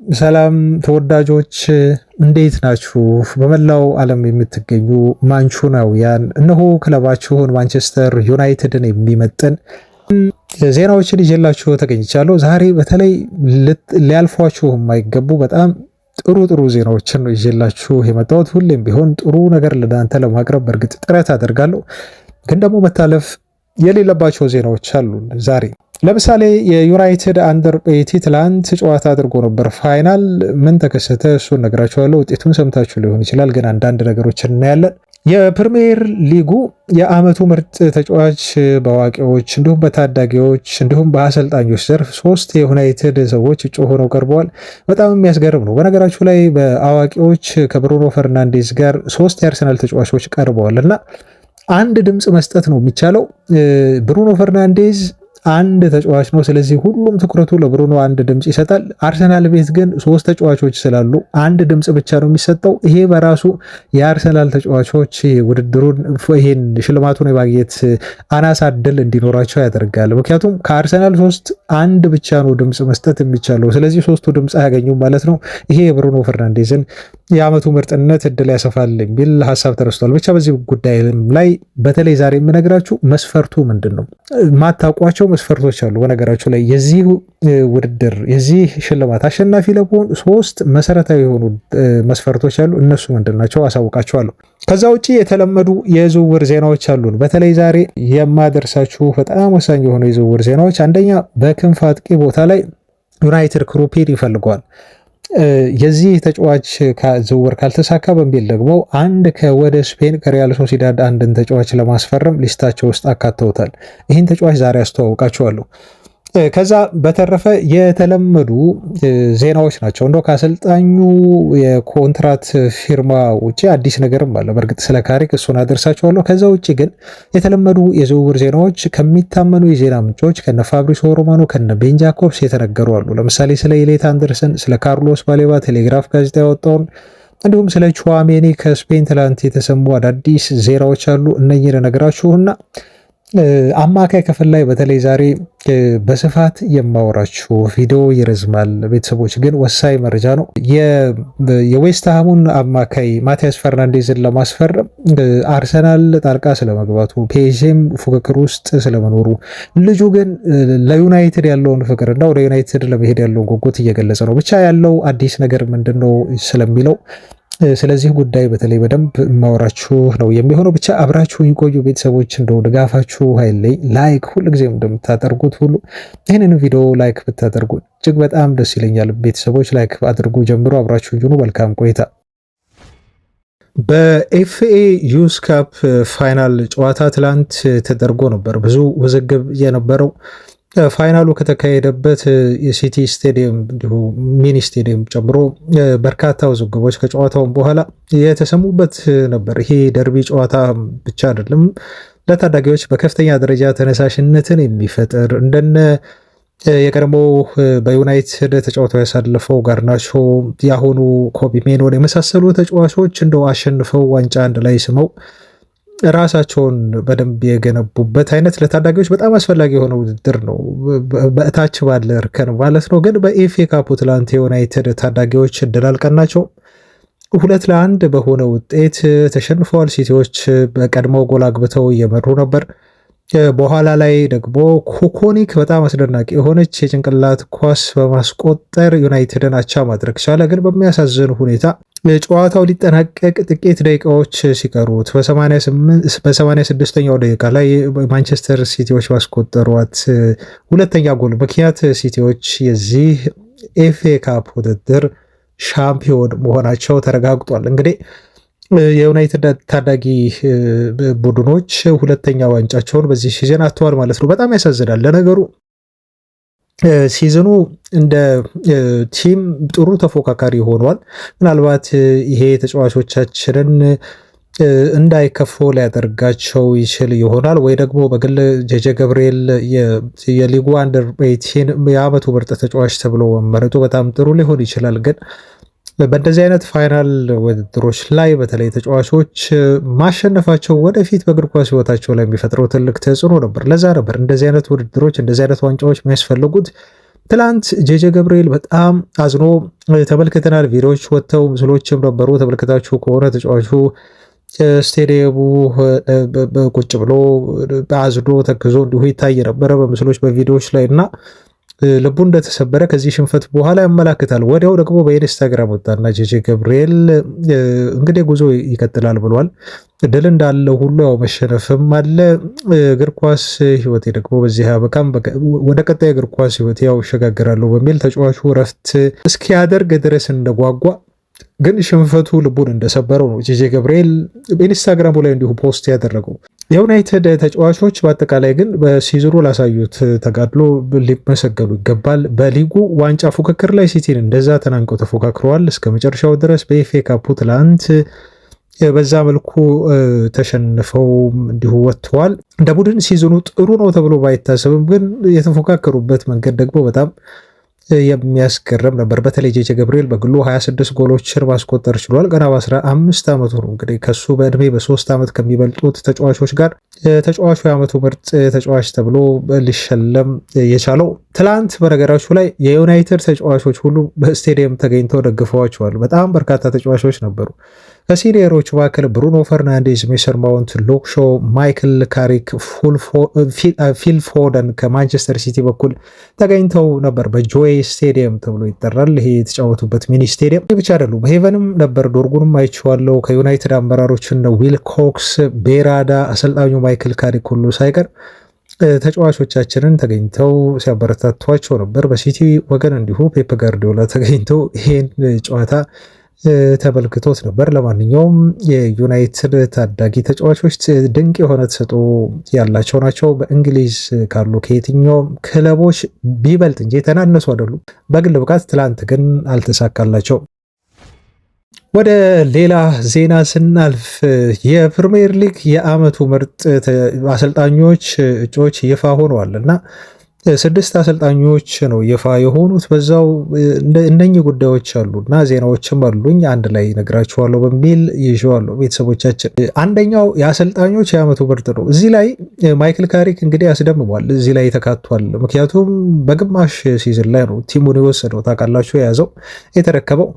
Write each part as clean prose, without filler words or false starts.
ሰላም ተወዳጆች እንዴት ናችሁ? በመላው ዓለም የምትገኙ ማንቹናውያን እነሆ ክለባችሁን ማንቸስተር ዩናይትድን የሚመጥን ዜናዎችን ይዤላችሁ ተገኝቻለሁ። ዛሬ በተለይ ሊያልፏችሁ የማይገቡ በጣም ጥሩ ዜናዎችን ነው ይዤላችሁ የመጣሁት። ሁሌም ቢሆን ጥሩ ነገር ለእናንተ ለማቅረብ በእርግጥ ጥረት አደርጋለሁ፣ ግን ደግሞ መታለፍ የሌለባቸው ዜናዎች አሉ ዛሬ። ለምሳሌ የዩናይትድ አንደር 18 ትላንት ጨዋታ አድርጎ ነበር ፋይናል። ምን ተከሰተ? እሱን ነግራችኋለሁ። ውጤቱን ሰምታችሁ ሊሆን ይችላል፣ ግን አንዳንድ ነገሮችን እናያለን። የፕሪሚየር ሊጉ የዓመቱ ምርጥ ተጫዋች በአዋቂዎች እንዲሁም በታዳጊዎች እንዲሁም በአሰልጣኞች ዘርፍ 3 የዩናይትድ ሰዎች እጩ ሆነው ቀርበዋል። በጣም የሚያስገርም ነው። በነገራችሁ ላይ በአዋቂዎች ከብሩኖ ፈርናንዴዝ ጋር 3 የአርሰናል ተጫዋቾች ቀርበዋል እና አንድ ድምፅ መስጠት ነው የሚቻለው። ብሩኖ ፈርናንዴዝ አንድ ተጫዋች ነው። ስለዚህ ሁሉም ትኩረቱ ለብሩኖ አንድ ድምፅ ይሰጣል። አርሰናል ቤት ግን 3 ተጫዋቾች ስላሉ አንድ ድምፅ ብቻ ነው የሚሰጠው። ይሄ በራሱ የአርሰናል ተጫዋቾች ውድድሩን ይሄን ሽልማቱን የማግኘት አናሳ ዕድል እንዲኖራቸው ያደርጋል። ምክንያቱም ከአርሰናል 3 አንድ ብቻ ነው ድምፅ መስጠት የሚቻለው። ስለዚህ 3ቱ ድምፅ አያገኙም ማለት ነው። ይሄ የብሩኖ ፈርናንዴዝን የዓመቱ ምርጥነት እድል ያሰፋል የሚል ሀሳብ ተነስቷል። ብቻ በዚህ ጉዳይ ላይ በተለይ ዛሬ የምነግራችሁ መስፈርቱ ምንድን ነው? ማታውቋቸው መስፈርቶች አሉ። በነገራችሁ ላይ የዚህ ውድድር የዚህ ሽልማት አሸናፊ ለመሆን 3 መሰረታዊ የሆኑ መስፈርቶች አሉ። እነሱ ምንድን ናቸው? አሳውቃችኋለሁ። ከዛ ውጭ የተለመዱ የዝውውር ዜናዎች አሉን። በተለይ ዛሬ የማደርሳችሁ በጣም ወሳኝ የሆኑ የዝውውር ዜናዎች፣ አንደኛ በክንፍ አጥቂ ቦታ ላይ ዩናይትድ ክሩፒን ይፈልገዋል። የዚህ ተጫዋች ዝውውር ካልተሳካ በሚል ደግሞ አንድ ከወደ ስፔን ከሪያል ሶሲዳድ አንድን ተጫዋች ለማስፈረም ሊስታቸው ውስጥ አካተውታል። ይህን ተጫዋች ዛሬ አስተዋውቃችኋለሁ። ከዛ በተረፈ የተለመዱ ዜናዎች ናቸው። እንደው ከአሰልጣኙ የኮንትራት ፊርማ ውጭ አዲስ ነገርም አለ። በእርግጥ ስለ ካሪክ እሱን አደርሳችኋለሁ። ከዛ ውጭ ግን የተለመዱ የዝውውር ዜናዎች ከሚታመኑ የዜና ምንጮች ከነ ፋብሪሶ ሮማኖ ከነ ቤን ጃኮብስ የተነገሩ አሉ። ለምሳሌ ስለ ኤሌት አንደርሰን፣ ስለ ካርሎስ ባሌባ ቴሌግራፍ ጋዜጣ ያወጣውን፣ እንዲሁም ስለ ቹዋሜኒ ከስፔን ትላንት የተሰሙ አዳዲስ ዜናዎች አሉ። እነኝን ነገራችሁና አማካይ ክፍል ላይ በተለይ ዛሬ በስፋት የማወራችሁ ቪዲዮ ይረዝማል። ቤተሰቦች ግን ወሳኝ መረጃ ነው። የዌስትሃሙን አማካይ ማቲያስ ፈርናንዴዝን ለማስፈረም አርሰናል ጣልቃ ስለመግባቱ፣ ፔዥም ፉክክር ውስጥ ስለመኖሩ፣ ልጁ ግን ለዩናይትድ ያለውን ፍቅርና ወደ ዩናይትድ ለመሄድ ያለውን ጉጉት እየገለጸ ነው። ብቻ ያለው አዲስ ነገር ምንድነው ስለሚለው ስለዚህ ጉዳይ በተለይ በደንብ የማወራችሁ ነው የሚሆነው። ብቻ አብራችሁ ይቆዩ ቤተሰቦች። እንደው ድጋፋችሁ ኃይለኝ ላይክ ሁልጊዜም እንደምታደርጉት ሁሉ ይህንን ቪዲዮ ላይክ ብታደርጉ እጅግ በጣም ደስ ይለኛል። ቤተሰቦች ላይክ አድርጉ፣ ጀምሮ አብራችሁ ይሁኑ። መልካም ቆይታ። በኤፍኤ ዩስ ካፕ ፋይናል ጨዋታ ትላንት ተደርጎ ነበር። ብዙ ውዝግብ የነበረው ፋይናሉ ከተካሄደበት የሲቲ ስቴዲየም እንዲሁ ሚኒ ስቴዲየም ጨምሮ በርካታ ውዝግቦች ከጨዋታውን በኋላ የተሰሙበት ነበር። ይሄ ደርቢ ጨዋታ ብቻ አይደለም፣ ለታዳጊዎች በከፍተኛ ደረጃ ተነሳሽነትን የሚፈጥር እንደነ የቀድሞ በዩናይትድ ተጫውተው ያሳለፈው ጋርናቾ፣ ያሁኑ ኮቢ ሜኖን የመሳሰሉ ተጫዋቾች እንደው አሸንፈው ዋንጫ አንድ ላይ ስመው ራሳቸውን በደንብ የገነቡበት አይነት ለታዳጊዎች በጣም አስፈላጊ የሆነ ውድድር ነው። በእታች ባለ እርከን ማለት ነው። ግን በኤፍኤ ካፑ ትላንት የዩናይትድ ታዳጊዎች እድል አልቀናቸው 2-1 በሆነ ውጤት ተሸንፈዋል። ሲቲዎች በቀድሞው ጎል አግብተው እየመሩ ነበር። በኋላ ላይ ደግሞ ኮኮኒክ በጣም አስደናቂ የሆነች የጭንቅላት ኳስ በማስቆጠር ዩናይትድን አቻ ማድረግ ቻለ። ግን በሚያሳዝን ሁኔታ ጨዋታው ሊጠናቀቅ ጥቂት ደቂቃዎች ሲቀሩት በ86ኛው ደቂቃ ላይ ማንቸስተር ሲቲዎች ባስቆጠሯት ሁለተኛ ጎል ምክንያት ሲቲዎች የዚህ ኤፍኤ ካፕ ውድድር ሻምፒዮን መሆናቸው ተረጋግጧል። እንግዲህ የዩናይትድ ታዳጊ ቡድኖች ሁለተኛ ዋንጫቸውን በዚህ ሲዝን አጥተዋል ማለት ነው። በጣም ያሳዝናል። ለነገሩ ሲዝኑ እንደ ቲም ጥሩ ተፎካካሪ ሆኗል። ምናልባት ይሄ ተጫዋቾቻችንን እንዳይከፉ ሊያደርጋቸው ይችል ይሆናል፣ ወይ ደግሞ በግል ጄጄ ገብርኤል የሊጉ አንደር 18 የዓመቱ ምርጥ ተጫዋች ተብሎ መመረጡ በጣም ጥሩ ሊሆን ይችላል። ግን በእንደዚህ አይነት ፋይናል ውድድሮች ላይ በተለይ ተጫዋቾች ማሸነፋቸው ወደፊት በእግር ኳስ ህይወታቸው ላይ የሚፈጥረው ትልቅ ተጽዕኖ ነበር። ለዛ ነበር እንደዚህ አይነት ውድድሮች እንደዚህ አይነት ዋንጫዎች የሚያስፈልጉት ትላንት ጄጄ ገብርኤል በጣም አዝኖ ተመልክተናል። ቪዲዮዎች ወጥተው ምስሎችም ነበሩ። ተመልክታችሁ ከሆነ ተጫዋቹ ስቴዲየሙ ቁጭ ብሎ አዝኖ ተክዞ እንዲሁ ይታይ ነበረ በምስሎች በቪዲዮዎች ላይ እና ልቡ እንደተሰበረ ከዚህ ሽንፈት በኋላ ያመላክታል። ወዲያው ደግሞ በኢንስታግራም ወጣና ጄጄ ገብርኤል እንግዲህ ጉዞ ይቀጥላል ብሏል። ድል እንዳለው ሁሉ ያው መሸነፍም አለ። እግር ኳስ ህይወቴ ደግሞ በዚህ አበቃም፣ ወደ ቀጣይ እግር ኳስ ህይወቴ ያው እሸጋገራለሁ በሚል ተጫዋቹ እረፍት እስኪያደርግ ድረስ እንደጓጓ ግን ሽንፈቱ ልቡን እንደሰበረው ነው ጄጄ ገብርኤል በኢንስታግራሙ ላይ እንዲሁ ፖስት ያደረገው። የዩናይትድ ተጫዋቾች በአጠቃላይ ግን በሲዝኑ ላሳዩት ተጋድሎ ሊመሰገኑ ይገባል። በሊጉ ዋንጫ ፉክክር ላይ ሲቲን እንደዛ ተናንቀው ተፎካክረዋል እስከ መጨረሻው ድረስ። በኤፍኤ ካፑ ትላንት በዛ መልኩ ተሸንፈው እንዲሁ ወጥተዋል። እንደ ቡድን ሲዝኑ ጥሩ ነው ተብሎ ባይታሰብም ግን የተፎካከሩበት መንገድ ደግሞ በጣም የሚያስገርም ነበር። በተለይ ጄጄ ገብርኤል በግሉ 26 ጎሎችን ማስቆጠር ችሏል። ገና በ15 ዓመቱ ነው እንግዲህ ከሱ በእድሜ በ3 ዓመት ከሚበልጡት ተጫዋቾች ጋር ተጫዋቹ የዓመቱ ምርጥ ተጫዋች ተብሎ ሊሸለም የቻለው። ትላንት በነገራችሁ ላይ የዩናይትድ ተጫዋቾች ሁሉ በስቴዲየም ተገኝተው ደግፈዋቸዋል። በጣም በርካታ ተጫዋቾች ነበሩ። ከሲኒየሮቹ መካከል ብሩኖ ፈርናንዴዝ፣ ሜሰን ማውንት፣ ሉክ ሾው፣ ማይክል ካሪክ፣ ፊል ፎደን ከማንቸስተር ሲቲ በኩል ተገኝተው ነበር። በጆይ ስቴዲየም ተብሎ ይጠራል ይሄ የተጫወቱበት ሚኒ ስቴዲየም። ብቻ አይደሉም፣ በሄቨንም ነበር። ዶርጉንም አይቼዋለሁ። ከዩናይትድ አመራሮች እነ ዊል ኮክስ፣ ቤራዳ፣ አሰልጣኙ ማይክል ካሪክ ሁሉ ሳይቀር ተጫዋቾቻችንን ተገኝተው ሲያበረታቷቸው ነበር። በሲቲ ወገን እንዲሁ ፔፕ ጋርዲዮላ ተገኝተው ይሄን ጨዋታ ተመልክቶት ነበር። ለማንኛውም የዩናይትድ ታዳጊ ተጫዋቾች ድንቅ የሆነ ተሰጥኦ ያላቸው ናቸው። በእንግሊዝ ካሉ ከየትኛውም ክለቦች ቢበልጥ እንጂ የተናነሱ አይደሉም በግል ብቃት። ትላንት ግን አልተሳካላቸው። ወደ ሌላ ዜና ስናልፍ የፕሪሚየር ሊግ የዓመቱ ምርጥ አሰልጣኞች እጩዎች ይፋ ሆነዋል እና 6 አሰልጣኞች ነው ይፋ የሆኑት። በዛው እነኚህ ጉዳዮች አሉና ዜናዎችም አሉኝ አንድ ላይ ነግራችኋለሁ በሚል ይዤዋለሁ። ቤተሰቦቻችን አንደኛው የአሰልጣኞች የዓመቱ ምርጥ ነው። እዚህ ላይ ማይክል ካሪክ እንግዲህ ያስደምሟል፣ እዚህ ላይ ተካቷል። ምክንያቱም በግማሽ ሲዝን ላይ ነው ቲሙን የወሰደው ታውቃላችሁ፣ የያዘው የተረከበው።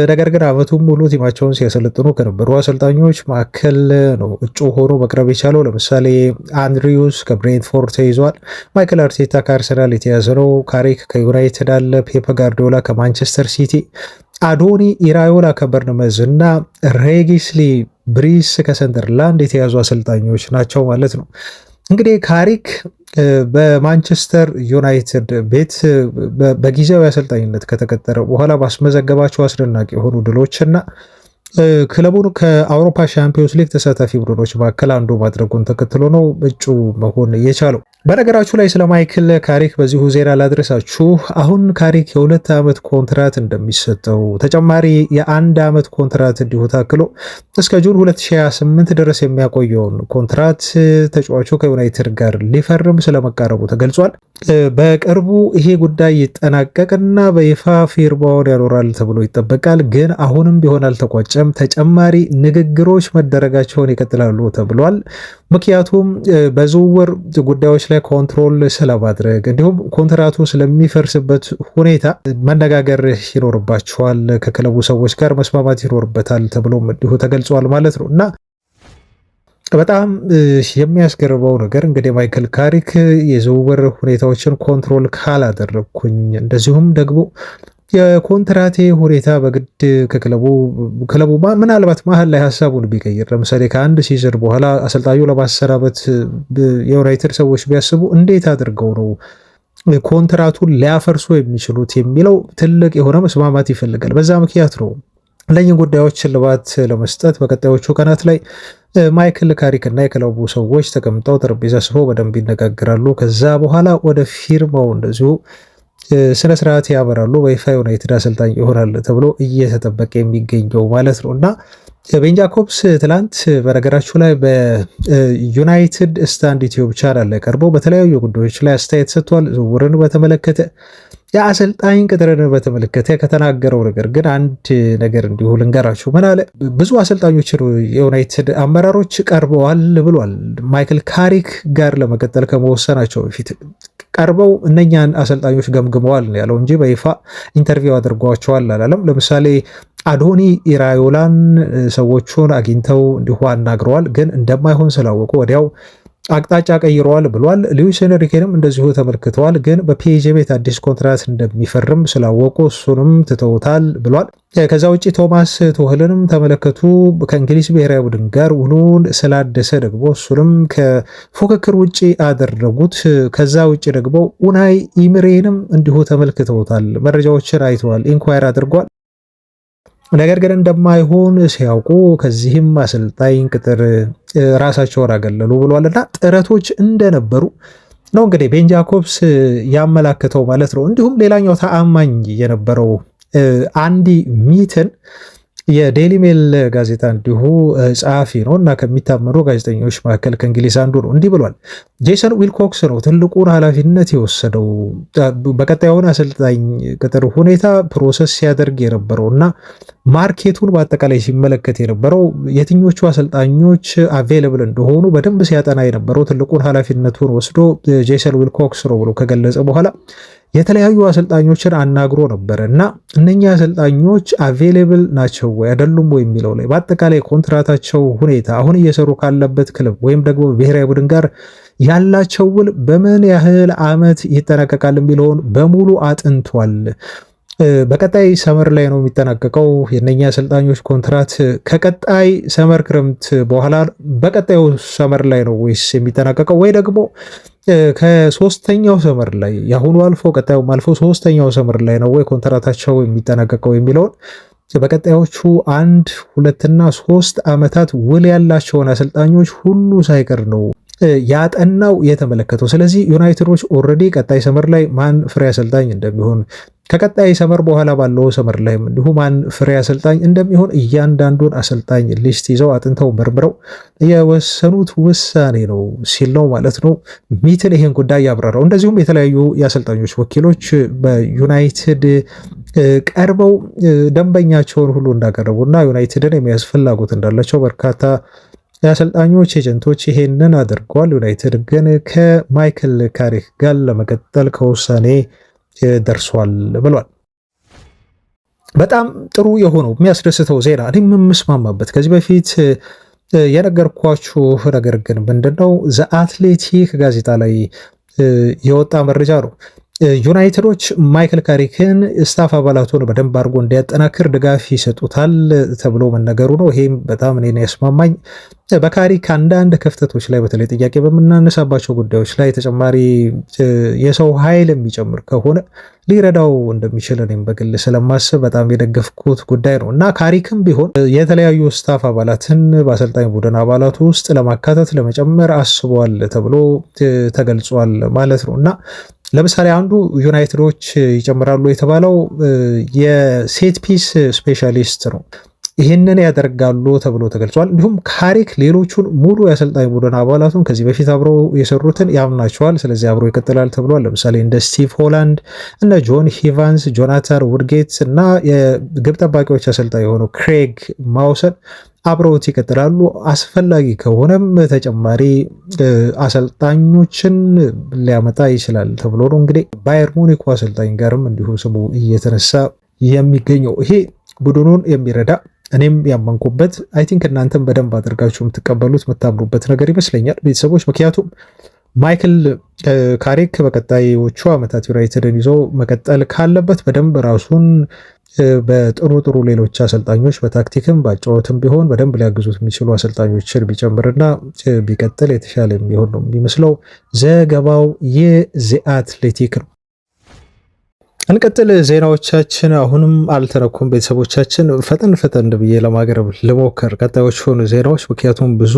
ነገር ግን ዓመቱን ሙሉ ቲማቸውን ሲያሰለጥኑ ከነበሩ አሰልጣኞች መካከል ነው እጩ ሆኖ መቅረብ የቻለው። ለምሳሌ አንድሪዩስ ከብሬንትፎርድ ተይዟል። ማይክል አርቴታ ከአርሰናል የተያዘ ነው። ካሪክ ከዩናይትድ አለ። ፔፕ ጋርዲዮላ ከማንቸስተር ሲቲ፣ አዶኒ ኢራዮላ ከበርንመዝ እና ሬጊስሊ ብሪስ ከሰንደርላንድ የተያዙ አሰልጣኞች ናቸው ማለት ነው። እንግዲህ ካሪክ በማንቸስተር ዩናይትድ ቤት በጊዜያዊ አሰልጣኝነት ከተቀጠረ በኋላ ባስመዘገባቸው አስደናቂ የሆኑ ድሎችና ክለቡን ከአውሮፓ ሻምፒዮንስ ሊግ ተሳታፊ ቡድኖች መካከል አንዱ ማድረጉን ተከትሎ ነው እጩ መሆን የቻለው። በነገራችሁ ላይ ስለ ማይክል ካሪክ በዚሁ ዜና ላድረሳችሁ። አሁን ካሪክ የ2 ዓመት ኮንትራት እንደሚሰጠው ተጨማሪ የ1 ዓመት ኮንትራት እንዲሁ ታክሎ እስከ ጁን 2028 ድረስ የሚያቆየውን ኮንትራት ተጫዋቹ ከዩናይትድ ጋር ሊፈርም ስለመቃረቡ ተገልጿል። በቅርቡ ይሄ ጉዳይ ይጠናቀቅና በይፋ ፊርማውን ያኖራል ተብሎ ይጠበቃል። ግን አሁንም ቢሆን አልተቋጨም። ተጨማሪ ንግግሮች መደረጋቸውን ይቀጥላሉ ተብሏል። ምክንያቱም በዝውውር ጉዳዮች ላይ ኮንትሮል ስለማድረግ እንዲሁም ኮንትራቱ ስለሚፈርስበት ሁኔታ መነጋገር ይኖርባቸዋል። ከክለቡ ሰዎች ጋር መስማማት ይኖርበታል ተብሎም እንዲሁ ተገልጿል ማለት ነው እና በጣም የሚያስገርመው ነገር እንግዲህ ማይክል ካሪክ የዝውውር ሁኔታዎችን ኮንትሮል ካላደረግኩኝ እንደዚሁም ደግሞ የኮንትራቴ ሁኔታ በግድ ክለቡ ምናልባት መሀል ላይ ሀሳቡን ቢቀይር ለምሳሌ ከአንድ ሲዝን በኋላ አሰልጣኙ ለማሰናበት የዩናይትድ ሰዎች ቢያስቡ እንዴት አድርገው ነው ኮንትራቱን ሊያፈርሱ የሚችሉት የሚለው ትልቅ የሆነ መስማማት ይፈልጋል። በዛ ምክንያት ነው ለኝን ጉዳዮች እልባት ለመስጠት በቀጣዮቹ ቀናት ላይ ማይክል ካሪክ እና የክለቡ ሰዎች ተቀምጠው ጠረጴዛ ስበው በደንብ ይነጋገራሉ። ከዛ በኋላ ወደ ፊርማው እንደዚሁ ስነ ስርዓት ያበራሉ። በይፋ ዩናይትድ አሰልጣኝ ይሆናል ተብሎ እየተጠበቀ የሚገኘው ማለት ነው እና ቤን ጃኮብስ ትላንት በነገራችሁ ላይ በዩናይትድ ስታንድ ዩቲዩብ ቻናል ላይ ቀርበው በተለያዩ ጉዳዮች ላይ አስተያየት ሰጥቷል። ዝውውርን በተመለከተ የአሰልጣኝ ቅጥርን በተመለከተ ከተናገረው ነገር ግን አንድ ነገር እንዲሁ ልንገራችሁ። ምን አለ? ብዙ አሰልጣኞች የዩናይትድ አመራሮች ቀርበዋል ብሏል። ማይክል ካሪክ ጋር ለመቀጠል ከመወሰናቸው በፊት ቀርበው እነኛን አሰልጣኞች ገምግመዋል ያለው እንጂ በይፋ ኢንተርቪው አድርጓቸዋል አላለም። ለምሳሌ አዶኒ ኢራዮላን ሰዎቹን አግኝተው እንዲሁ አናግረዋል፣ ግን እንደማይሆን ስላወቁ ወዲያው አቅጣጫ ቀይረዋል ብሏል። ሉዊስ ኤንሪኬንም እንደዚሁ ተመልክተዋል፣ ግን በፒኤስጂ ቤት አዲስ ኮንትራት እንደሚፈርም ስላወቁ እሱንም ትተውታል ብሏል። ከዛ ውጭ ቶማስ ቱሄልንም ተመለከቱ። ከእንግሊዝ ብሔራዊ ቡድን ጋር ውሉን ስላደሰ ደግሞ እሱንም ከፉክክር ውጭ አደረጉት። ከዛ ውጭ ደግሞ ኡናይ ኢምሬንም እንዲሁ ተመልክተውታል፣ መረጃዎችን አይተዋል፣ ኢንኳየር አድርጓል። ነገር ግን እንደማይሆን ሲያውቁ ከዚህም አሰልጣኝ ቅጥር ራሳቸውን አገለሉ ብሏልና ጥረቶች እንደነበሩ ነው እንግዲህ ቤን ጃኮብስ ያመላክተው ማለት ነው። እንዲሁም ሌላኛው ተአማኝ የነበረው አንዲ ሚትን የዴይሊ ሜል ጋዜጣ እንዲሁ ጸሐፊ ነው እና ከሚታመኑ ጋዜጠኞች መካከል ከእንግሊዝ አንዱ ነው። እንዲህ ብሏል። ጄሰን ዊልኮክስ ነው ትልቁን ኃላፊነት የወሰደው በቀጣዩን አሰልጣኝ ቅጥር ሁኔታ ፕሮሰስ ሲያደርግ የነበረው እና ማርኬቱን በአጠቃላይ ሲመለከት የነበረው የትኞቹ አሰልጣኞች አቬለብል እንደሆኑ በደንብ ሲያጠና የነበረው ትልቁን ኃላፊነቱን ወስዶ ጄሰን ዊልኮክስ ነው ብሎ ከገለጸ በኋላ የተለያዩ አሰልጣኞችን አናግሮ ነበር እና እነኛ አሰልጣኞች አቬሌብል ናቸው ወይ አይደሉም ወይ የሚለው ላይ በአጠቃላይ ኮንትራታቸው ሁኔታ አሁን እየሰሩ ካለበት ክለብ ወይም ደግሞ ብሔራዊ ቡድን ጋር ያላቸው ውል በምን ያህል ዓመት ይጠናቀቃል የሚለውን በሙሉ አጥንቷል። በቀጣይ ሰመር ላይ ነው የሚጠናቀቀው የነኛ አሰልጣኞች ኮንትራት ከቀጣይ ሰመር ክረምት በኋላ በቀጣዩ ሰመር ላይ ነው ወይስ የሚጠናቀቀው ወይ ደግሞ ከሶስተኛው ሰመር ላይ ያሁኑ አልፎ ቀጣዩ አልፎ ሶስተኛው ሰመር ላይ ነው ወይ ኮንትራታቸው የሚጠናቀቀው የሚለውን በቀጣዮቹ 1 2 እና 3 ዓመታት ውል ያላቸውን አሰልጣኞች ሁሉ ሳይቀር ነው ያጠናው የተመለከተው። ስለዚህ ዩናይትዶች ኦልሬዲ ቀጣይ ሰመር ላይ ማን ፍሬ አሰልጣኝ እንደሚሆን ከቀጣይ ሰመር በኋላ ባለው ሰመር ላይ እንዲሁ ማን ፍሬ አሰልጣኝ እንደሚሆን እያንዳንዱን አሰልጣኝ ሊስት ይዘው አጥንተው መርምረው የወሰኑት ውሳኔ ነው ሲል ነው ማለት ነው ሚትን ይሄን ጉዳይ ያብራራው። እንደዚሁም የተለያዩ የአሰልጣኞች ወኪሎች በዩናይትድ ቀርበው ደንበኛቸውን ሁሉ እንዳቀረቡና ዩናይትድን የሚያስ ፍላጎት እንዳላቸው በርካታ የአሰልጣኞች ኤጀንቶች ይሄንን አድርገዋል። ዩናይትድ ግን ከማይክል ካሪክ ጋር ለመቀጠል ከውሳኔ ደርሷል ብሏል። በጣም ጥሩ የሆነው የሚያስደስተው ዜና እኔም የምስማማበት ከዚህ በፊት የነገርኳችሁ ነገር ግን ምንድነው ዘ አትሌቲክ ጋዜጣ ላይ የወጣ መረጃ ነው። ዩናይትዶች ማይክል ካሪክን ስታፍ አባላቱን በደንብ አድርጎ እንዲያጠናክር ድጋፍ ይሰጡታል ተብሎ መነገሩ ነው። ይሄም በጣም እኔን ያስማማኝ። በካሪክ አንዳንድ ክፍተቶች ላይ በተለይ ጥያቄ በምናነሳባቸው ጉዳዮች ላይ ተጨማሪ የሰው ኃይል የሚጨምር ከሆነ ሊረዳው እንደሚችል እኔም በግል ስለማስብ በጣም የደገፍኩት ጉዳይ ነው እና ካሪክም ቢሆን የተለያዩ ስታፍ አባላትን በአሰልጣኝ ቡድን አባላቱ ውስጥ ለማካተት ለመጨመር አስቧል ተብሎ ተገልጿል ማለት ነው እና ለምሳሌ አንዱ ዩናይትዶች ይጨምራሉ የተባለው የሴት ፒስ ስፔሻሊስት ነው። ይህንን ያደርጋሉ ተብሎ ተገልጿል። እንዲሁም ካሪክ ሌሎቹን ሙሉ የአሰልጣኝ ቡድን አባላቱን ከዚህ በፊት አብረው የሰሩትን ያምናቸዋል። ስለዚህ አብሮ ይቀጥላል ተብሏል። ለምሳሌ እንደ ስቲቭ ሆላንድ፣ እነ ጆን ሂቫንስ፣ ጆናታን ውድጌት እና የግብ ጠባቂዎች አሰልጣኝ የሆነው ክሬግ ማውሰን አብረውት ይቀጥላሉ። አስፈላጊ ከሆነም ተጨማሪ አሰልጣኞችን ሊያመጣ ይችላል ተብሎ ነው እንግዲህ ባየር ሙኒኩ አሰልጣኝ ጋርም እንዲሁ ስሙ እየተነሳ የሚገኘው። ይሄ ቡድኑን የሚረዳ እኔም ያመንኩበት አይ ቲንክ እናንተም በደንብ አድርጋችሁ የምትቀበሉት የምታምኑበት ነገር ይመስለኛል ቤተሰቦች። ምክንያቱም ማይክል ካሪክ በቀጣዮቹ ዓመታት ዩናይትድን ይዞ መቀጠል ካለበት በደንብ ራሱን በጥሩ ሌሎች አሰልጣኞች በታክቲክም በአጨዋወትም ቢሆን በደንብ ሊያግዙት የሚችሉ አሰልጣኞችን ቢጨምርና ቢቀጥል የተሻለ የሚሆን ነው የሚመስለው። ዘገባው የዘ አትሌቲክ ነው። እንቀጥል። ዜናዎቻችን አሁንም አልተነኩም ቤተሰቦቻችን። ፈጠን ብዬ ለማቅረብ ልሞክር ቀጣዮቹን ዜናዎች፣ ምክንያቱም ብዙ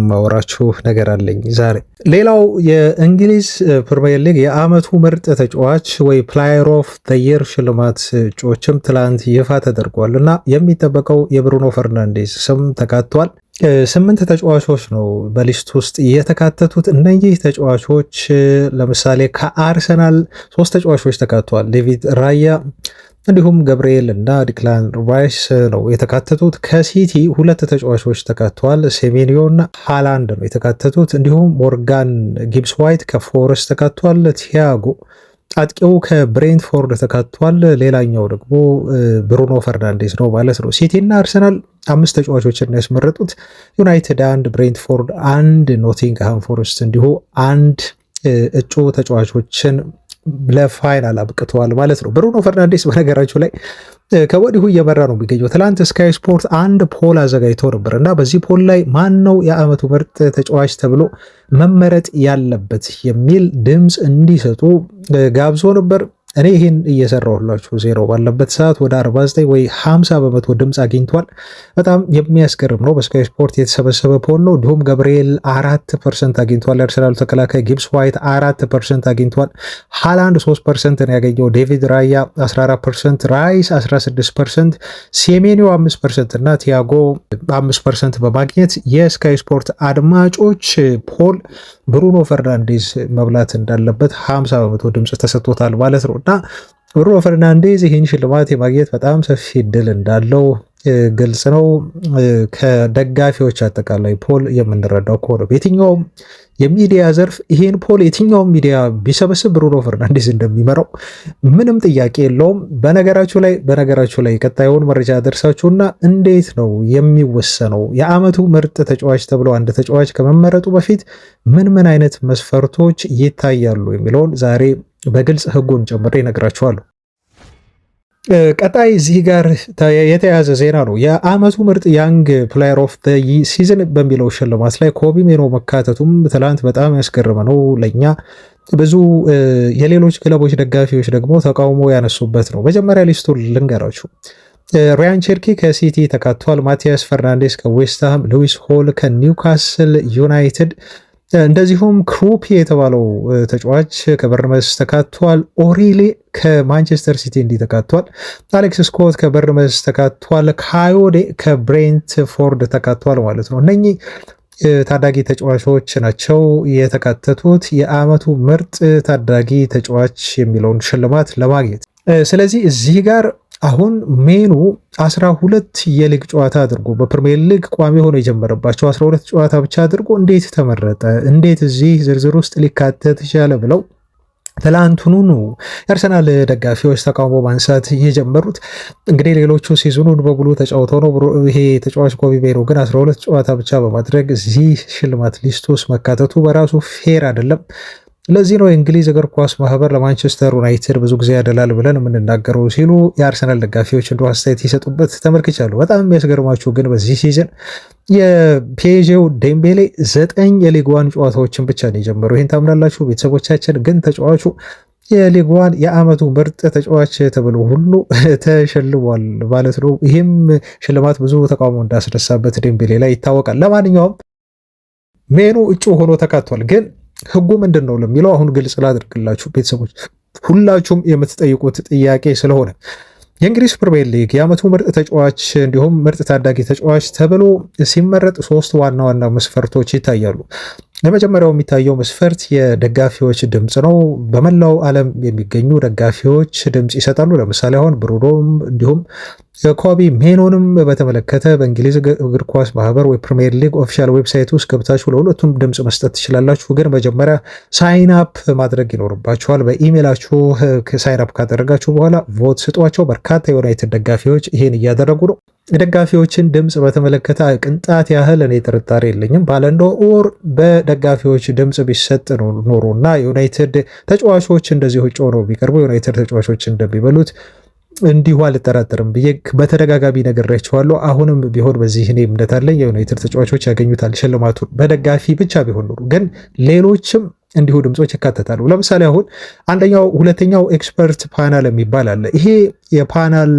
ማወራችሁ ነገር አለኝ ዛሬ። ሌላው የእንግሊዝ ፕሪሚየር ሊግ የዓመቱ ምርጥ ተጫዋች ወይ ፕላየር ኦፍ ዘ ይር ሽልማት እጩዎችም ትላንት ይፋ ተደርጓል እና የሚጠበቀው የብሩኖ ፈርናንዴዝ ስም ተካቷል። 8 ተጫዋቾች ነው በሊስት ውስጥ የተካተቱት። እነዚህ ተጫዋቾች ለምሳሌ ከአርሰናል 3 ተጫዋቾች ተካተዋል። ዴቪድ ራያ እንዲሁም ገብርኤል እና ዲክላን ራይስ ነው የተካተቱት። ከሲቲ 2 ተጫዋቾች ተካተዋል። ሴሜንዮ እና ሃላንድ ነው የተካተቱት። እንዲሁም ሞርጋን ጊብስ ዋይት ከፎረስት ተካተዋል። ቲያጎ አጥቂው ከብሬንትፎርድ ተካቷል። ሌላኛው ደግሞ ብሩኖ ፈርናንዴዝ ነው ማለት ነው። ሲቲ እና አርሰናል 5 ተጫዋቾችን ያስመረጡት። ዩናይትድ 1፣ ብሬንትፎርድ 1፣ ኖቲንግሃም ፎረስት እንዲሁ 1 እጩ ተጫዋቾችን ለፋይናል አብቅተዋል ማለት ነው። ብሩኖ ፈርናንዴስ በነገራችሁ ላይ ከወዲሁ እየመራ ነው የሚገኘው። ትላንት ስካይ ስፖርት አንድ ፖል አዘጋጅቶ ነበር እና በዚህ ፖል ላይ ማን ነው የዓመቱ ምርጥ ተጫዋች ተብሎ መመረጥ ያለበት የሚል ድምፅ እንዲሰጡ ጋብዞ ነበር። እኔ ይህን እየሰራሁላችሁ ዜሮ ባለበት ሰዓት ወደ 49 ወይ 50 በመቶ ድምፅ አግኝቷል። በጣም የሚያስገርም ነው። በስካይ ስፖርት የተሰበሰበ ፖል ነው። እንዲሁም ገብርኤል 4% አግኝቷል። የአርሰናል ተከላካይ ጊብስ ዋይት 4% አግኝቷል። ሃላንድ 3% ነው ያገኘው። ዴቪድ ራያ 14%፣ ራይስ 16%፣ ሴሜኒዮ 5% እና ቲያጎ 5% በማግኘት የስካይ ስፖርት አድማጮች ፖል ብሩኖ ፈርናንዴዝ መብላት እንዳለበት 50 በመቶ ድምፅ ተሰጥቶታል ማለት ነው። እና ብሩኖ ፈርናንዴዝ ይህን ሽልማት የማግኘት በጣም ሰፊ እድል እንዳለው ግልጽ ነው። ከደጋፊዎች አጠቃላይ ፖል የምንረዳው ከሆነ በየትኛውም የሚዲያ ዘርፍ ይህን ፖል የትኛውም ሚዲያ ቢሰበስብ ብሩኖ ፈርናንዴዝ እንደሚመራው ምንም ጥያቄ የለውም። በነገራችሁ ላይ ቀጣዩን መረጃ ደርሳችሁና እንዴት ነው የሚወሰነው የዓመቱ ምርጥ ተጫዋች ተብሎ አንድ ተጫዋች ከመመረጡ በፊት ምን አይነት መስፈርቶች ይታያሉ የሚለውን ዛሬ በግልጽ ህጉን ጨምሬ እነግራችኋለሁ። ቀጣይ እዚህ ጋር የተያዘ ዜና ነው። የዓመቱ ምርጥ ያንግ ፕሌየር ኦፍ ዘ ሲዝን በሚለው ሽልማት ላይ ኮቢ ሜኖ መካተቱም ትላንት በጣም ያስገረመ ነው ለእኛ። ብዙ የሌሎች ክለቦች ደጋፊዎች ደግሞ ተቃውሞ ያነሱበት ነው። መጀመሪያ ሊስቱን ልንገራችሁ። ራያን ቸርኪ ከሲቲ ተካቷል። ማቲያስ ፈርናንዴስ ከዌስትሃም፣ ሉዊስ ሆል ከኒውካስል ዩናይትድ እንደዚሁም ክሩፒ የተባለው ተጫዋች ከበርንመስ ተካቷል። ኦሪሌ ከማንቸስተር ሲቲ እንዲህ ተካቷል። አሌክስ ስኮት ከበርንመስ ተካቷል። ካዮዴ ከብሬንትፎርድ ተካቷል ማለት ነው። እነኚህ ታዳጊ ተጫዋቾች ናቸው የተካተቱት የዓመቱ ምርጥ ታዳጊ ተጫዋች የሚለውን ሽልማት ለማግኘት። ስለዚህ እዚህ ጋር አሁን ሜኑ 12 የሊግ ጨዋታ አድርጎ በፕሪሚየር ሊግ ቋሚ ሆኖ የጀመረባቸው 12 ጨዋታ ብቻ አድርጎ እንዴት ተመረጠ? እንዴት እዚህ ዝርዝር ውስጥ ሊካተት ይቻለ? ብለው ትላንቱኑ ነው የአርሰናል ደጋፊዎች ተቃውሞ ማንሳት የጀመሩት። እንግዲህ ሌሎቹ ሲዝኑን በሙሉ ተጫውተው ነው። ይሄ ተጫዋች ኮቢ ሜኖ ግን 12 ጨዋታ ብቻ በማድረግ እዚህ ሽልማት ሊስት ውስጥ መካተቱ በራሱ ፌር አይደለም። ለዚህ ነው የእንግሊዝ እግር ኳስ ማህበር ለማንቸስተር ዩናይትድ ብዙ ጊዜ ያደላል ብለን የምንናገረው ሲሉ የአርሰናል ደጋፊዎች እንደ አስተያየት ይሰጡበት ተመልክቻለሁ። በጣም የሚያስገርማችሁ ግን በዚህ ሲዝን የፒኤስጂው ዴምቤሌ 9 የሊግ ዋን ጨዋታዎችን ብቻ ነው የጀመረው። ይህን ታምናላችሁ ቤተሰቦቻችን? ግን ተጫዋቹ የሊግ ዋን የዓመቱ ምርጥ ተጫዋች ተብሎ ሁሉ ተሸልሟል ማለት ነው። ይህም ሽልማት ብዙ ተቃውሞ እንዳስነሳበት ዴምቤሌ ላይ ይታወቃል። ለማንኛውም ሜኑ እጩ ሆኖ ተካቷል። ግን ህጉ ምንድን ነው ለሚለው አሁን ግልጽ ላድርግላችሁ ቤተሰቦች፣ ሁላችሁም የምትጠይቁት ጥያቄ ስለሆነ የእንግሊዝ ፕሪሚየር ሊግ የዓመቱ ምርጥ ተጫዋች እንዲሁም ምርጥ ታዳጊ ተጫዋች ተብሎ ሲመረጥ 3 ዋና ዋና መስፈርቶች ይታያሉ። ለመጀመሪያው የሚታየው መስፈርት የደጋፊዎች ድምፅ ነው። በመላው ዓለም የሚገኙ ደጋፊዎች ድምፅ ይሰጣሉ። ለምሳሌ አሁን ብሩኖም እንዲሁም ኮቢ ሜኖንም በተመለከተ በእንግሊዝ እግር ኳስ ማህበር ወይ ፕሪሚየር ሊግ ኦፊሻል ዌብሳይት ውስጥ ገብታችሁ ለሁለቱም ድምፅ መስጠት ትችላላችሁ። ግን መጀመሪያ ሳይን አፕ ማድረግ ይኖርባችኋል። በኢሜይላችሁ ሳይን አፕ ካደረጋችሁ በኋላ ቮት ስጧቸው። በርካታ የዩናይትድ ደጋፊዎች ይሄን እያደረጉ ነው። የደጋፊዎችን ድምፅ በተመለከተ ቅንጣት ያህል እኔ ጥርጣሬ የለኝም። ባለንዶር በደጋፊዎች ድምፅ ቢሰጥ ኖሮና ዩናይትድ ተጫዋቾች እንደዚህ ውጭ ሆነው ቢቀርቡ ዩናይትድ ተጫዋቾች እንደሚበሉት እንዲሁ አልጠራጠርም ብዬ በተደጋጋሚ ነግሬያቸዋለሁ። አሁንም ቢሆን በዚህ እኔ እምነት አለኝ የዩናይትድ ተጫዋቾች ያገኙታል ሽልማቱን። በደጋፊ ብቻ ቢሆን ኖሮ ግን ሌሎችም እንዲሁ ድምጾች ይካተታሉ። ለምሳሌ አሁን አንደኛው ሁለተኛው ኤክስፐርት ፓናል የሚባል አለ። ይሄ የፓናል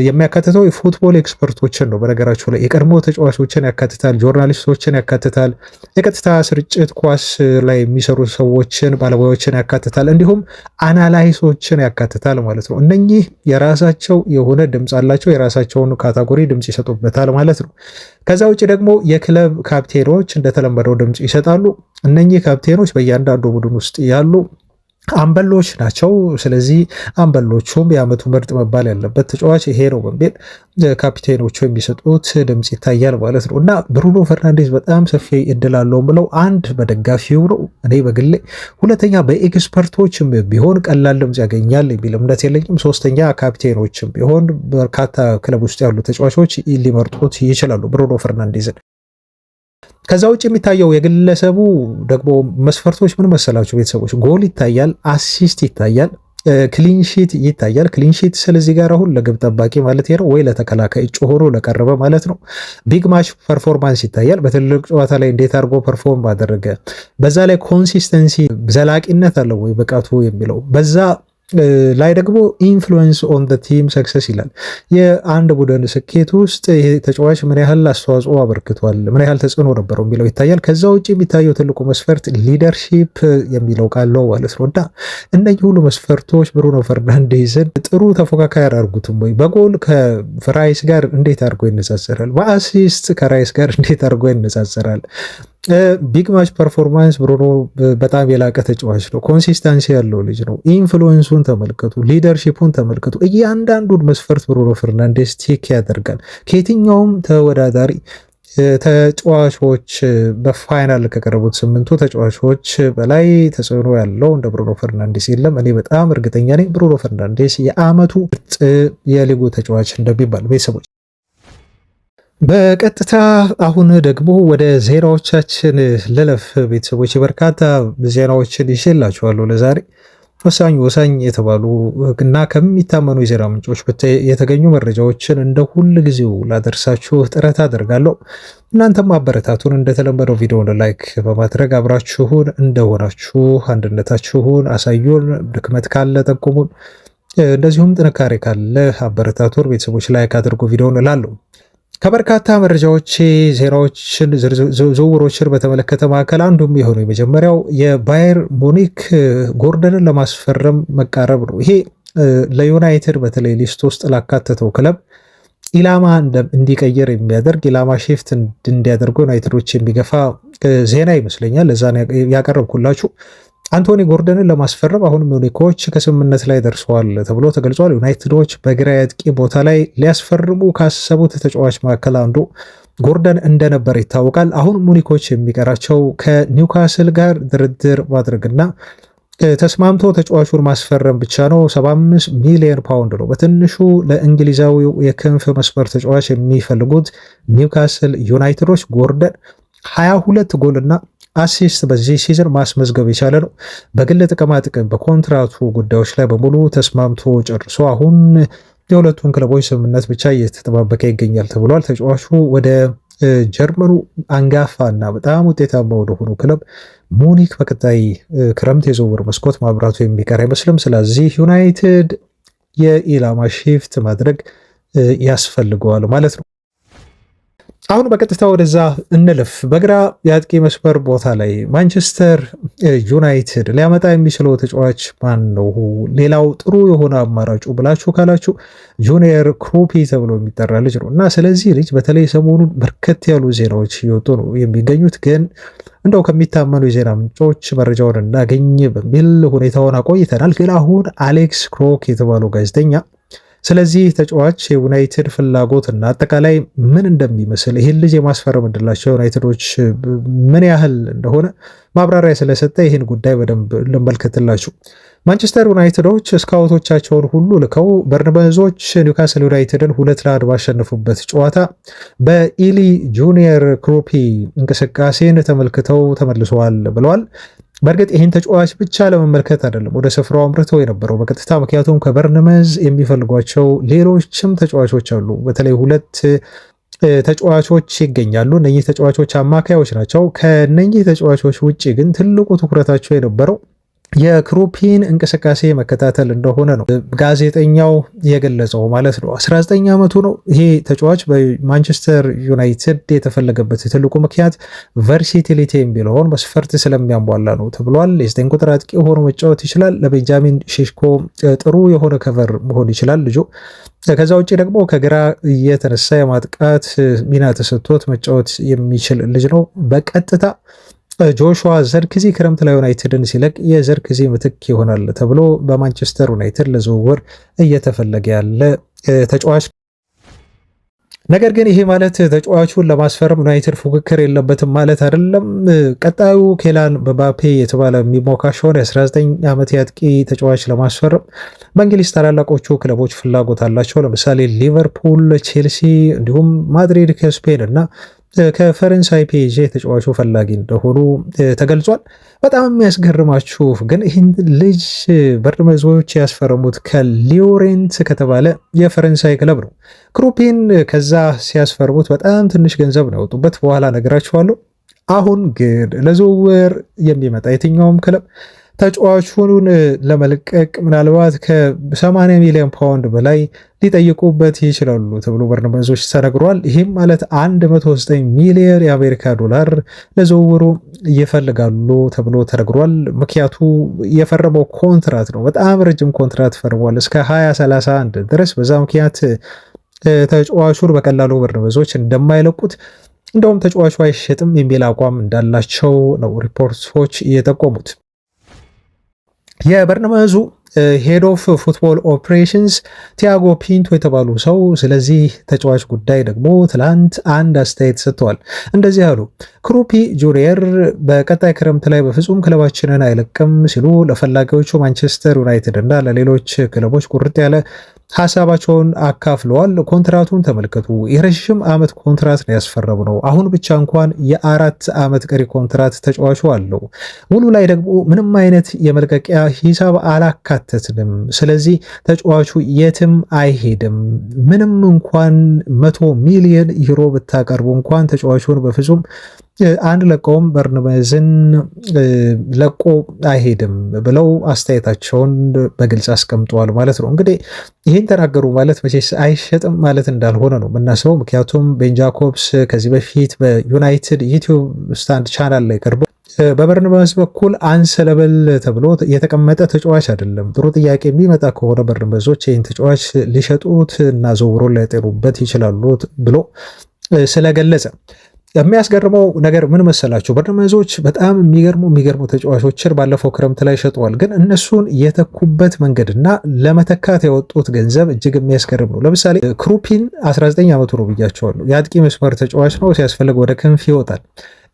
የሚያካትተው የፉትቦል ኤክስፐርቶችን ነው። በነገራችሁ ላይ የቀድሞ ተጫዋቾችን ያካትታል፣ ጆርናሊስቶችን ያካትታል፣ የቀጥታ ስርጭት ኳስ ላይ የሚሰሩ ሰዎችን ባለሙያዎችን ያካትታል፣ እንዲሁም አናላይሶችን ያካትታል ማለት ነው። እነኚህ የራሳቸው የሆነ ድምፅ አላቸው። የራሳቸውን ካታጎሪ ድምፅ ይሰጡበታል ማለት ነው። ከዛ ውጭ ደግሞ የክለብ ካፕቴኖች እንደተለመደው ድምፅ ይሰጣሉ። እነኚህ ካፕቴኖች በእያንዳንዱ ቡድን ውስጥ ያሉ አምበሎች ናቸው። ስለዚህ አምበሎቹም የዓመቱ ምርጥ መባል ያለበት ተጫዋች ይሄ ነው በሚል ካፒቴኖቹ የሚሰጡት ድምፅ ይታያል ማለት ነው። እና ብሩኖ ፈርናንዴዝ በጣም ሰፊ እድል አለው ብለው አንድ በደጋፊው ነው እኔ በግሌ፣ ሁለተኛ በኤክስፐርቶችም ቢሆን ቀላል ድምፅ ያገኛል የሚል እምነት የለኝም። ሶስተኛ ካፒቴኖችም ቢሆን በርካታ ክለብ ውስጥ ያሉ ተጫዋቾች ሊመርጡት ይችላሉ ብሩኖ ፈርናንዴዝን። ከዛ ውጭ የሚታየው የግለሰቡ ደግሞ መስፈርቶች ምን መሰላችሁ ቤተሰቦች? ጎል ይታያል፣ አሲስት ይታያል፣ ክሊንሺት ይታያል። ክሊንሺት ስለዚህ ጋር አሁን ለግብ ጠባቂ ማለት ነው ወይ ለተከላካይ እጩ ሆኖ ለቀረበ ማለት ነው። ቢግ ማች ፐርፎርማንስ ይታያል፣ በትልቅ ጨዋታ ላይ እንዴት አድርጎ ፐርፎርም ባደረገ። በዛ ላይ ኮንሲስተንሲ ዘላቂነት አለው ወይ ብቃቱ የሚለው በዛ ላይ ደግሞ ኢንፍሉዌንስ ኦን ዘ ቲም ሰክሰስ ይላል። የአንድ ቡድን ስኬት ውስጥ ይሄ ተጫዋች ምን ያህል አስተዋጽኦ አበርክቷል፣ ምን ያህል ተጽዕኖ ነበረው የሚለው ይታያል። ከዛ ውጭ የሚታየው ትልቁ መስፈርት ሊደርሺፕ የሚለው ቃል ነው ማለት ነው። እና እነዚህ ሁሉ መስፈርቶች ብሩኖ ፈርናንዴዝን ጥሩ ተፎካካሪ አያደርጉትም ወይ? በጎል ከራይስ ጋር እንዴት አድርጎ ይነጻጸራል? በአሲስት ከራይስ ጋር እንዴት አድርጎ ይነጻጸራል? ቢግ ማች ፐርፎርማንስ ብሩኖ በጣም የላቀ ተጫዋች ነው። ኮንሲስተንሲ ያለው ልጅ ነው። ኢንፍሉዌንሱን ተመልከቱ፣ ሊደርሺፑን ተመልከቱ። እያንዳንዱን መስፈርት ብሩኖ ፈርናንዴዝ ቴክ ያደርጋል። ከየትኛውም ተወዳዳሪ ተጫዋቾች በፋይናል ከቀረቡት 8ቱ ተጫዋቾች በላይ ተጽዕኖ ያለው እንደ ብሩኖ ፈርናንዴዝ የለም። እኔ በጣም እርግጠኛ ነኝ ብሩኖ ፈርናንዴዝ የዓመቱ ምርጥ የሊጉ ተጫዋች እንደሚባል ቤተሰቦች። በቀጥታ አሁን ደግሞ ወደ ዜናዎቻችን ልለፍ ቤተሰቦች። በርካታ ዜናዎችን ይዤላችኋለሁ ለዛሬ። ወሳኝ የተባሉ እና ከሚታመኑ የዜና ምንጮች የተገኙ መረጃዎችን እንደ ሁል ጊዜው ላደርሳችሁ ጥረት አደርጋለሁ። እናንተም አበረታቱን። እንደተለመደው ቪዲዮውን ላይክ በማድረግ አብራችሁን እንደሆናችሁ አንድነታችሁን አሳዩን። ድክመት ካለ ጠቁሙን፣ እንደዚሁም ጥንካሬ ካለ አበረታቱን። ቤተሰቦች ላይክ አድርጉ ቪዲዮውን እላለሁ። ከበርካታ መረጃዎች ዜናዎችን ዝውውሮችን በተመለከተ መካከል አንዱም የሆነው የመጀመሪያው የባየር ሙኒክ ጎርደንን ለማስፈረም መቃረብ ነው። ይሄ ለዩናይትድ በተለይ ሊስት ውስጥ ላካተተው ክለብ ኢላማ እንዲቀየር የሚያደርግ ኢላማ ሺፍት እንዲያደርጉ ዩናይትዶች የሚገፋ ዜና ይመስለኛል። ለዛ ያቀረብኩላችሁ። አንቶኒ ጎርደንን ለማስፈረም አሁን ሙኒኮች ከስምምነት ላይ ደርሰዋል ተብሎ ተገልጿል። ዩናይትዶች በግራ አጥቂ ቦታ ላይ ሊያስፈርሙ ካሰቡት ተጫዋች መካከል አንዱ ጎርደን እንደነበር ይታወቃል። አሁን ሙኒኮች የሚቀራቸው ከኒውካስል ጋር ድርድር ማድረግና ተስማምቶ ተጫዋቹን ማስፈረም ብቻ ነው። 75 ሚሊዮን ፓውንድ ነው በትንሹ ለእንግሊዛዊው የክንፍ መስመር ተጫዋች የሚፈልጉት ኒውካስል ዩናይትዶች። ጎርደን 22 ጎልና አሲስት በዚህ ሲዝን ማስመዝገብ የቻለ ነው። በግል ጥቅማጥቅም በኮንትራቱ ጉዳዮች ላይ በሙሉ ተስማምቶ ጨርሶ አሁን የሁለቱን ክለቦች ስምምነት ብቻ እየተጠባበቀ ይገኛል ተብሏል። ተጫዋቹ ወደ ጀርመኑ አንጋፋ እና በጣም ውጤታማ ወደሆኑ ክለብ ሙኒክ በቀጣይ ክረምት የዝውውር መስኮት ማብራቱ የሚቀር አይመስልም። ስለዚህ ዩናይትድ የኢላማ ሺፍት ማድረግ ያስፈልገዋል ማለት ነው። አሁን በቀጥታ ወደዛ እንልፍ። በግራ የአጥቂ መስመር ቦታ ላይ ማንቸስተር ዩናይትድ ሊያመጣ የሚችለው ተጫዋች ማን ነው? ሌላው ጥሩ የሆነ አማራጩ ብላችሁ ካላችሁ ጁኒየር ክሩፒ ተብሎ የሚጠራ ልጅ ነው እና ስለዚህ ልጅ በተለይ ሰሞኑን በርከት ያሉ ዜናዎች እየወጡ ነው የሚገኙት። ግን እንደው ከሚታመኑ የዜና ምንጮች መረጃውን እናገኝ በሚል ሁኔታውን አቆይተናል። ግን አሁን አሌክስ ክሮክ የተባለው ጋዜጠኛ ስለዚህ ተጫዋች የዩናይትድ ፍላጎት እና አጠቃላይ ምን እንደሚመስል ይህን ልጅ የማስፈረም ዕድላቸው ዩናይትዶች ምን ያህል እንደሆነ ማብራሪያ ስለሰጠ ይህን ጉዳይ በደንብ እንመልከትላችሁ። ማንቸስተር ዩናይትዶች ስካውቶቻቸውን ሁሉ ልከው በርንመዞች ኒውካስል ዩናይትድን 2-1 ባሸነፉበት ጨዋታ በኢሊ ጁኒየር ክሩፒ እንቅስቃሴን ተመልክተው ተመልሰዋል ብለዋል። በእርግጥ ይህን ተጫዋች ብቻ ለመመልከት አይደለም ወደ ስፍራው አምርተው የነበረው በቀጥታ ምክንያቱም ከበርንመዝ የሚፈልጓቸው ሌሎችም ተጫዋቾች አሉ። በተለይ 2 ተጫዋቾች ይገኛሉ። እነኚህ ተጫዋቾች አማካዮች ናቸው። ከነኚህ ተጫዋቾች ውጭ ግን ትልቁ ትኩረታቸው የነበረው የክሩፒን እንቅስቃሴ መከታተል እንደሆነ ነው ጋዜጠኛው የገለጸው ማለት ነው። 19 ዓመቱ ነው ይሄ ተጫዋች። በማንቸስተር ዩናይትድ የተፈለገበት ትልቁ ምክንያት ቨርሲቲሊቲ የሚለውን መስፈርት ስለሚያሟላ ነው ተብሏል። የ9 ቁጥር አጥቂ ሆኖ መጫወት ይችላል። ለቤንጃሚን ሼሽኮ ጥሩ የሆነ ከቨር መሆን ይችላል ልጁ። ከዛ ውጭ ደግሞ ከግራ የተነሳ የማጥቃት ሚና ተሰጥቶት መጫወት የሚችል ልጅ ነው። በቀጥታ ጆሹዋ ዘርክዚ ክረምት ላይ ዩናይትድን ሲለቅ የዘርክዚ ምትክ ይሆናል ተብሎ በማንቸስተር ዩናይትድ ለዝውውር እየተፈለገ ያለ ተጫዋች። ነገር ግን ይሄ ማለት ተጫዋቹን ለማስፈረም ዩናይትድ ፉክክር የለበትም ማለት አይደለም። ቀጣዩ ኬላን ምባፔ የተባለ የሚሞካሸውን የ19 ዓመት የአጥቂ ተጫዋች ለማስፈረም በእንግሊዝ ታላላቆቹ ክለቦች ፍላጎት አላቸው። ለምሳሌ ሊቨርፑል፣ ቼልሲ እንዲሁም ማድሪድ ከስፔን እና ከፈረንሳይ ፒኤስጂ ተጫዋቹ ፈላጊ እንደሆኑ ተገልጿል። በጣም የሚያስገርማችሁ ግን ይህን ልጅ በርንመዞች ያስፈረሙት ከሊዮሬንት ከተባለ የፈረንሳይ ክለብ ነው። ክሩፒን ከዛ ሲያስፈርሙት በጣም ትንሽ ገንዘብ ነው ያወጡበት፣ በኋላ ነገራችኋለሁ። አሁን ግን ለዝውውር የሚመጣ የትኛውም ክለብ ተጫዋቹን ለመልቀቅ ምናልባት ከ80 ሚሊዮን ፓውንድ በላይ ሊጠይቁበት ይችላሉ ተብሎ በርንመዞች ተነግሯል። ይህም ማለት 109 ሚሊዮን የአሜሪካ ዶላር ለዝውውሩ ይፈልጋሉ ተብሎ ተነግሯል። ምክንያቱ የፈረመው ኮንትራት ነው፣ በጣም ረጅም ኮንትራት ፈርሟል እስከ 2031 ድረስ። በዛ ምክንያት ተጫዋቹን በቀላሉ በርንመዞች እንደማይለቁት እንደውም ተጫዋቹ አይሸጥም የሚል አቋም እንዳላቸው ነው ሪፖርቶች የጠቆሙት። የበርንመዙ ሄድ ኦፍ ፉትቦል ኦፕሬሽንስ ቲያጎ ፒንቶ የተባሉ ሰው ስለዚህ ተጫዋች ጉዳይ ደግሞ ትላንት አንድ አስተያየት ሰጥተዋል። እንደዚህ አሉ። ክሩፒ ጁኒየር በቀጣይ ክረምት ላይ በፍጹም ክለባችንን አይለቅም ሲሉ ለፈላጊዎቹ ማንቸስተር ዩናይትድ እና ለሌሎች ክለቦች ቁርጥ ያለ ሀሳባቸውን አካፍለዋል። ኮንትራቱን ተመልከቱ። የረዥም ዓመት ኮንትራት ነው ያስፈረምነው። አሁን ብቻ እንኳን የ4 ዓመት ቀሪ ኮንትራት ተጫዋቹ አለው። ሙሉ ላይ ደግሞ ምንም አይነት የመልቀቂያ ሂሳብ አላካተትንም። ስለዚህ ተጫዋቹ የትም አይሄድም። ምንም እንኳን 100 ሚሊዮን ዩሮ ብታቀርቡ እንኳን ተጫዋቹን በፍጹም አንድ ለቀውም በርንመዝን ለቆ አይሄድም ብለው አስተያየታቸውን በግልጽ አስቀምጠዋል ማለት ነው። እንግዲህ ይህን ተናገሩ ማለት መቼስ አይሸጥም ማለት እንዳልሆነ ነው የምናስበው። ምክንያቱም ቤን ጃኮብስ ከዚህ በፊት በዩናይትድ ዩቲዩብ ስታንድ ቻናል ላይ ቀርቦ በበርንመዝ በኩል አንሰለበል ተብሎ የተቀመጠ ተጫዋች አይደለም። ጥሩ ጥያቄ የሚመጣ ከሆነ በርንመዞች ይህን ተጫዋች ሊሸጡት እና ዘውሮ ሊያጤኑበት ይችላሉ ብሎ ስለገለጸ የሚያስገርመው ነገር ምን መሰላቸው? በርንመዞች በጣም የሚገርሙ ተጫዋቾችን ባለፈው ክረምት ላይ ሸጠዋል። ግን እነሱን የተኩበት መንገድና ለመተካት ያወጡት ገንዘብ እጅግ የሚያስገርም ነው። ለምሳሌ ክሩፒን 19 ዓመቱ ነው ብያቸዋለሁ። የአጥቂ መስመር ተጫዋች ነው። ሲያስፈልግ ወደ ክንፍ ይወጣል።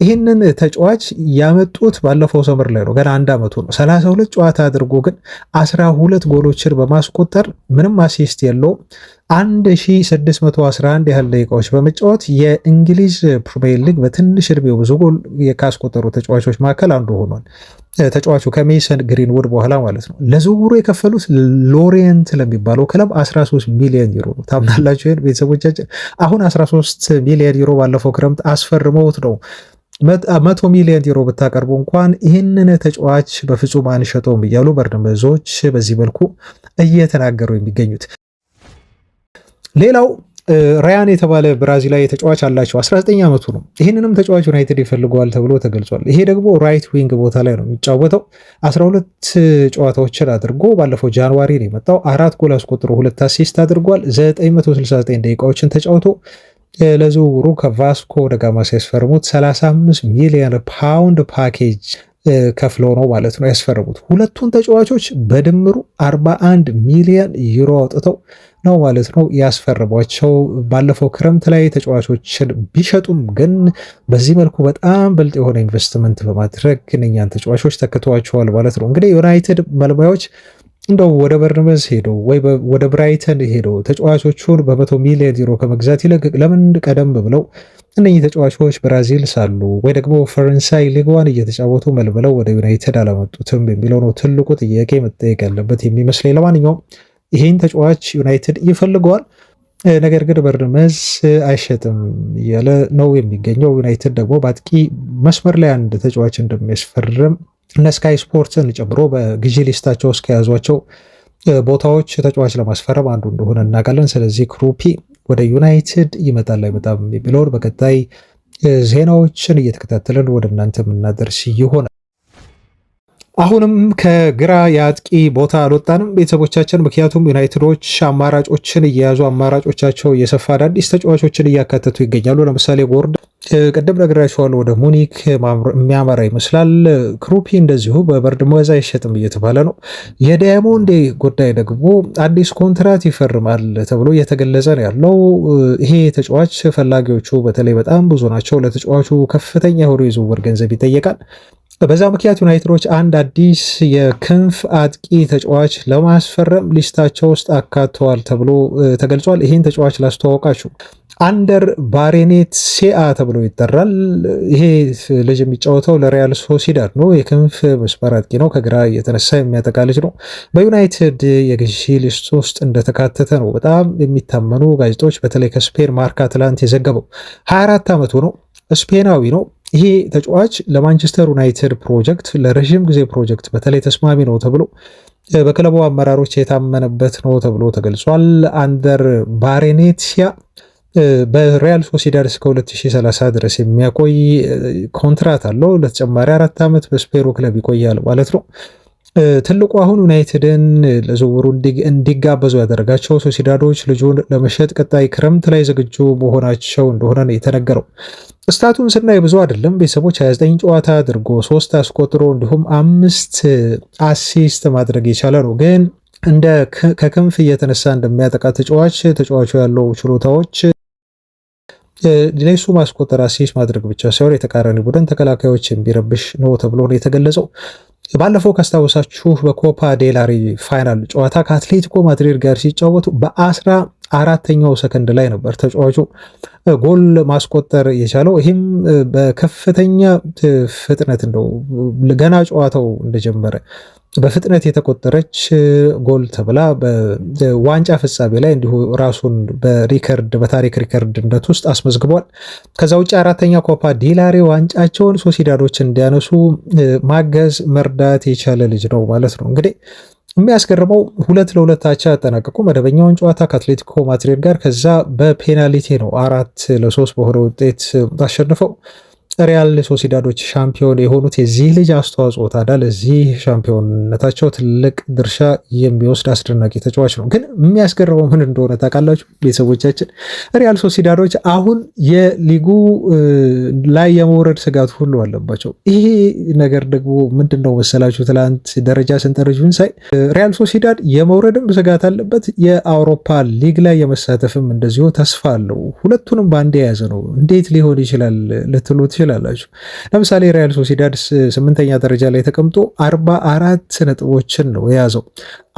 ይህንን ተጫዋች ያመጡት ባለፈው ሰመር ላይ ነው። ገና 1 ዓመቱ ነው። 32 ጨዋታ አድርጎ ግን 12 ጎሎችን በማስቆጠር ምንም አሲስት የለውም። 1611 ያህል ደቂቃዎች በመጫወት የእንግሊዝ ፕሪሚየር ሊግ በትንሽ እድሜው ብዙ ጎል ካስቆጠሩ ተጫዋቾች መካከል አንዱ ሆኗል። ተጫዋቹ ከሜሰን ግሪንውድ በኋላ ማለት ነው። ለዝውውሩ የከፈሉት ሎሬንት ለሚባለው ክለብ 13 ሚሊዮን ዩሮ ነው። ታምናላችሁ ይሄን ቤተሰቦቻችን? አሁን 13 ሚሊዮን ዩሮ ባለፈው ክረምት አስፈርመውት ነው 100 ሚሊዮን ዩሮ ብታቀርቡ እንኳን ይህንን ተጫዋች በፍጹም አንሸጠውም እያሉ በርንመዞች በዚህ መልኩ እየተናገሩ የሚገኙት። ሌላው ራያን የተባለ ብራዚላዊ ተጫዋች አላቸው። 19 ዓመቱ ነው። ይህንንም ተጫዋች ዩናይትድ ይፈልገዋል ተብሎ ተገልጿል። ይሄ ደግሞ ራይት ዊንግ ቦታ ላይ ነው የሚጫወተው። 12 ጨዋታዎችን አድርጎ ባለፈው ጃንዋሪ ነው የመጣው። 4 ጎል አስቆጥሮ 2 አሲስት አድርጓል። 969 ደቂቃዎችን ተጫውቶ ለዝውውሩ ከቫስኮ ደጋማ ሲያስፈርሙት 35 ሚሊዮን ፓውንድ ፓኬጅ ከፍለው ነው ማለት ነው ያስፈረሙት። ሁለቱን ተጫዋቾች በድምሩ 41 ሚሊዮን ዩሮ አውጥተው ነው ማለት ነው ያስፈረሟቸው። ባለፈው ክረምት ላይ ተጫዋቾችን ቢሸጡም ግን በዚህ መልኩ በጣም ብልጥ የሆነ ኢንቨስትመንት በማድረግ እነኛን ተጫዋቾች ተክተዋቸዋል ማለት ነው። እንግዲህ ዩናይትድ መልማዮች እንደው ወደ በርንመዝ ሄደው ወይ ወደ ብራይተን ሄደው ተጫዋቾቹን በ100 ሚሊዮን ዩሮ ከመግዛት ይልቅ ለምን ቀደም ብለው እነኚህ ተጫዋቾች ብራዚል ሳሉ ወይ ደግሞ ፈረንሳይ ሊግዋን እየተጫወቱ መልምለው ወደ ዩናይትድ አላመጡትም የሚለው ነው ትልቁ ጥያቄ መጠየቅ ያለበት የሚመስለኝ። ለማንኛውም ይሄን ተጫዋች ዩናይትድ ይፈልገዋል፣ ነገር ግን በርንመዝ አይሸጥም እያለ ነው የሚገኘው። ዩናይትድ ደግሞ በአጥቂ መስመር ላይ አንድ ተጫዋች እንደሚያስፈርም እነ ስካይ ስፖርትን ጨምሮ በግዢ ሊስታቸው ውስጥ ከያዟቸው ቦታዎች ተጫዋች ለማስፈረም አንዱ እንደሆነ እናውቃለን። ስለዚህ ክሩፒ ወደ ዩናይትድ ይመጣል አይመጣም የሚለውን በቀጣይ ዜናዎችን እየተከታተልን ወደ እናንተ የምናደርስ ይሆናል። አሁንም ከግራ የአጥቂ ቦታ አልወጣንም ቤተሰቦቻችን፣ ምክንያቱም ዩናይትዶች አማራጮችን እየያዙ አማራጮቻቸው እየሰፋ አዳዲስ ተጫዋቾችን እያካተቱ ይገኛሉ። ለምሳሌ ጎርድ ቅድም ነግራችኋለሁ ወደ ሙኒክ የሚያመራ ይመስላል። ክሩፒ እንደዚሁ በበርንማውዝ አይሸጥም እየተባለ ነው። የዳያሞንዴ ጉዳይ ደግሞ አዲስ ኮንትራት ይፈርማል ተብሎ እየተገለጸ ነው ያለው። ይሄ ተጫዋች ፈላጊዎቹ በተለይ በጣም ብዙ ናቸው። ለተጫዋቹ ከፍተኛ የሆነ የዝውውር ገንዘብ ይጠየቃል። በዛ ምክንያት ዩናይትዶች አንድ አዲስ የክንፍ አጥቂ ተጫዋች ለማስፈረም ሊስታቸው ውስጥ አካተዋል ተብሎ ተገልጿል። ይህን ተጫዋች ላስተዋወቃችሁ፣ አንደር ባሬኔት ሴአ ተብሎ ይጠራል። ይሄ ልጅ የሚጫወተው ለሪያል ሶሲዳድ ነው። የክንፍ መስመር አጥቂ ነው። ከግራ የተነሳ የሚያጠቃ ልጅ ነው። በዩናይትድ የግዢ ሊስት ውስጥ እንደተካተተ ነው በጣም የሚታመኑ ጋዜጦች፣ በተለይ ከስፔን ማርካ ትላንት የዘገበው። 24 ዓመቱ ነው። ስፔናዊ ነው። ይሄ ተጫዋች ለማንቸስተር ዩናይትድ ፕሮጀክት፣ ለረዥም ጊዜ ፕሮጀክት በተለይ ተስማሚ ነው ተብሎ በክለቡ አመራሮች የታመነበት ነው ተብሎ ተገልጿል። አንደር ባሬኔቲያ በሪያል ሶሲዳድ እስከ 2030 ድረስ የሚያቆይ ኮንትራት አለው። ለተጨማሪ 4 ዓመት በስፔሩ ክለብ ይቆያል ማለት ነው። ትልቁ አሁን ዩናይትድን ለዝውውሩ እንዲጋበዙ ያደረጋቸው ሶሲዳዶች ልጁን ለመሸጥ ቀጣይ ክረምት ላይ ዝግጁ መሆናቸው እንደሆነ ነው የተነገረው። ስታቱን ስናይ ብዙ አይደለም ቤተሰቦች፣ 29 ጨዋታ አድርጎ 3 አስቆጥሮ እንዲሁም 5 አሲስት ማድረግ የቻለ ነው። ግን እንደ ከክንፍ እየተነሳ እንደሚያጠቃ ተጫዋቹ ያለው ችሎታዎች ለሱ ማስቆጠር አሲስት ማድረግ ብቻ ሳይሆን የተቃራኒ ቡድን ተከላካዮች የሚረብሽ ነው ተብሎ ነው የተገለጸው። ባለፈው ካስታወሳችሁ በኮፓ ዴላሪ ፋይናል ጨዋታ ከአትሌቲኮ ማድሪድ ጋር ሲጫወቱ በ14ኛው ሰከንድ ላይ ነበር ተጫዋቹ ጎል ማስቆጠር የቻለው። ይህም በከፍተኛ ፍጥነት እንደው ገና ጨዋታው እንደጀመረ በፍጥነት የተቆጠረች ጎል ተብላ በዋንጫ ፍጻሜ ላይ እንዲሁ ራሱን በታሪክ ሪከርድነት ውስጥ አስመዝግቧል። ከዛ ውጭ 4ኛ ኮፓ ዴላሬ ዋንጫቸውን ሶሲዳዶች እንዲያነሱ ማገዝ መርዳት የቻለ ልጅ ነው ማለት ነው። እንግዲህ የሚያስገርመው 2-2 አቻ ያጠናቀቁ መደበኛውን ጨዋታ ከአትሌቲኮ ማድሪድ ጋር፣ ከዛ በፔናልቲ ነው 4-3 በሆነ ውጤት አሸንፈው ሪያል ሶሲዳዶች ሻምፒዮን የሆኑት። የዚህ ልጅ አስተዋጽኦ ታዲያ ለዚህ ሻምፒዮንነታቸው ትልቅ ድርሻ የሚወስድ አስደናቂ ተጫዋች ነው። ግን የሚያስገርመው ምን እንደሆነ ታውቃላችሁ ቤተሰቦቻችን? ሪያል ሶሲዳዶች አሁን የሊጉ ላይ የመውረድ ስጋት ሁሉ አለባቸው። ይሄ ነገር ደግሞ ምንድን ነው መሰላችሁ? ትላንት ደረጃ ሰንጠረዡን ሳይ ሪያል ሶሲዳድ የመውረድም ስጋት አለበት፣ የአውሮፓ ሊግ ላይ የመሳተፍም እንደዚሁ ተስፋ አለው። ሁለቱንም በአንድ የያዘ ነው። እንዴት ሊሆን ይችላል ልትሉ ትችላላችሁ። ለምሳሌ ሪያል ሶሲዳድ 8ኛ ደረጃ ላይ ተቀምጦ 44 ነጥቦችን ነው የያዘው።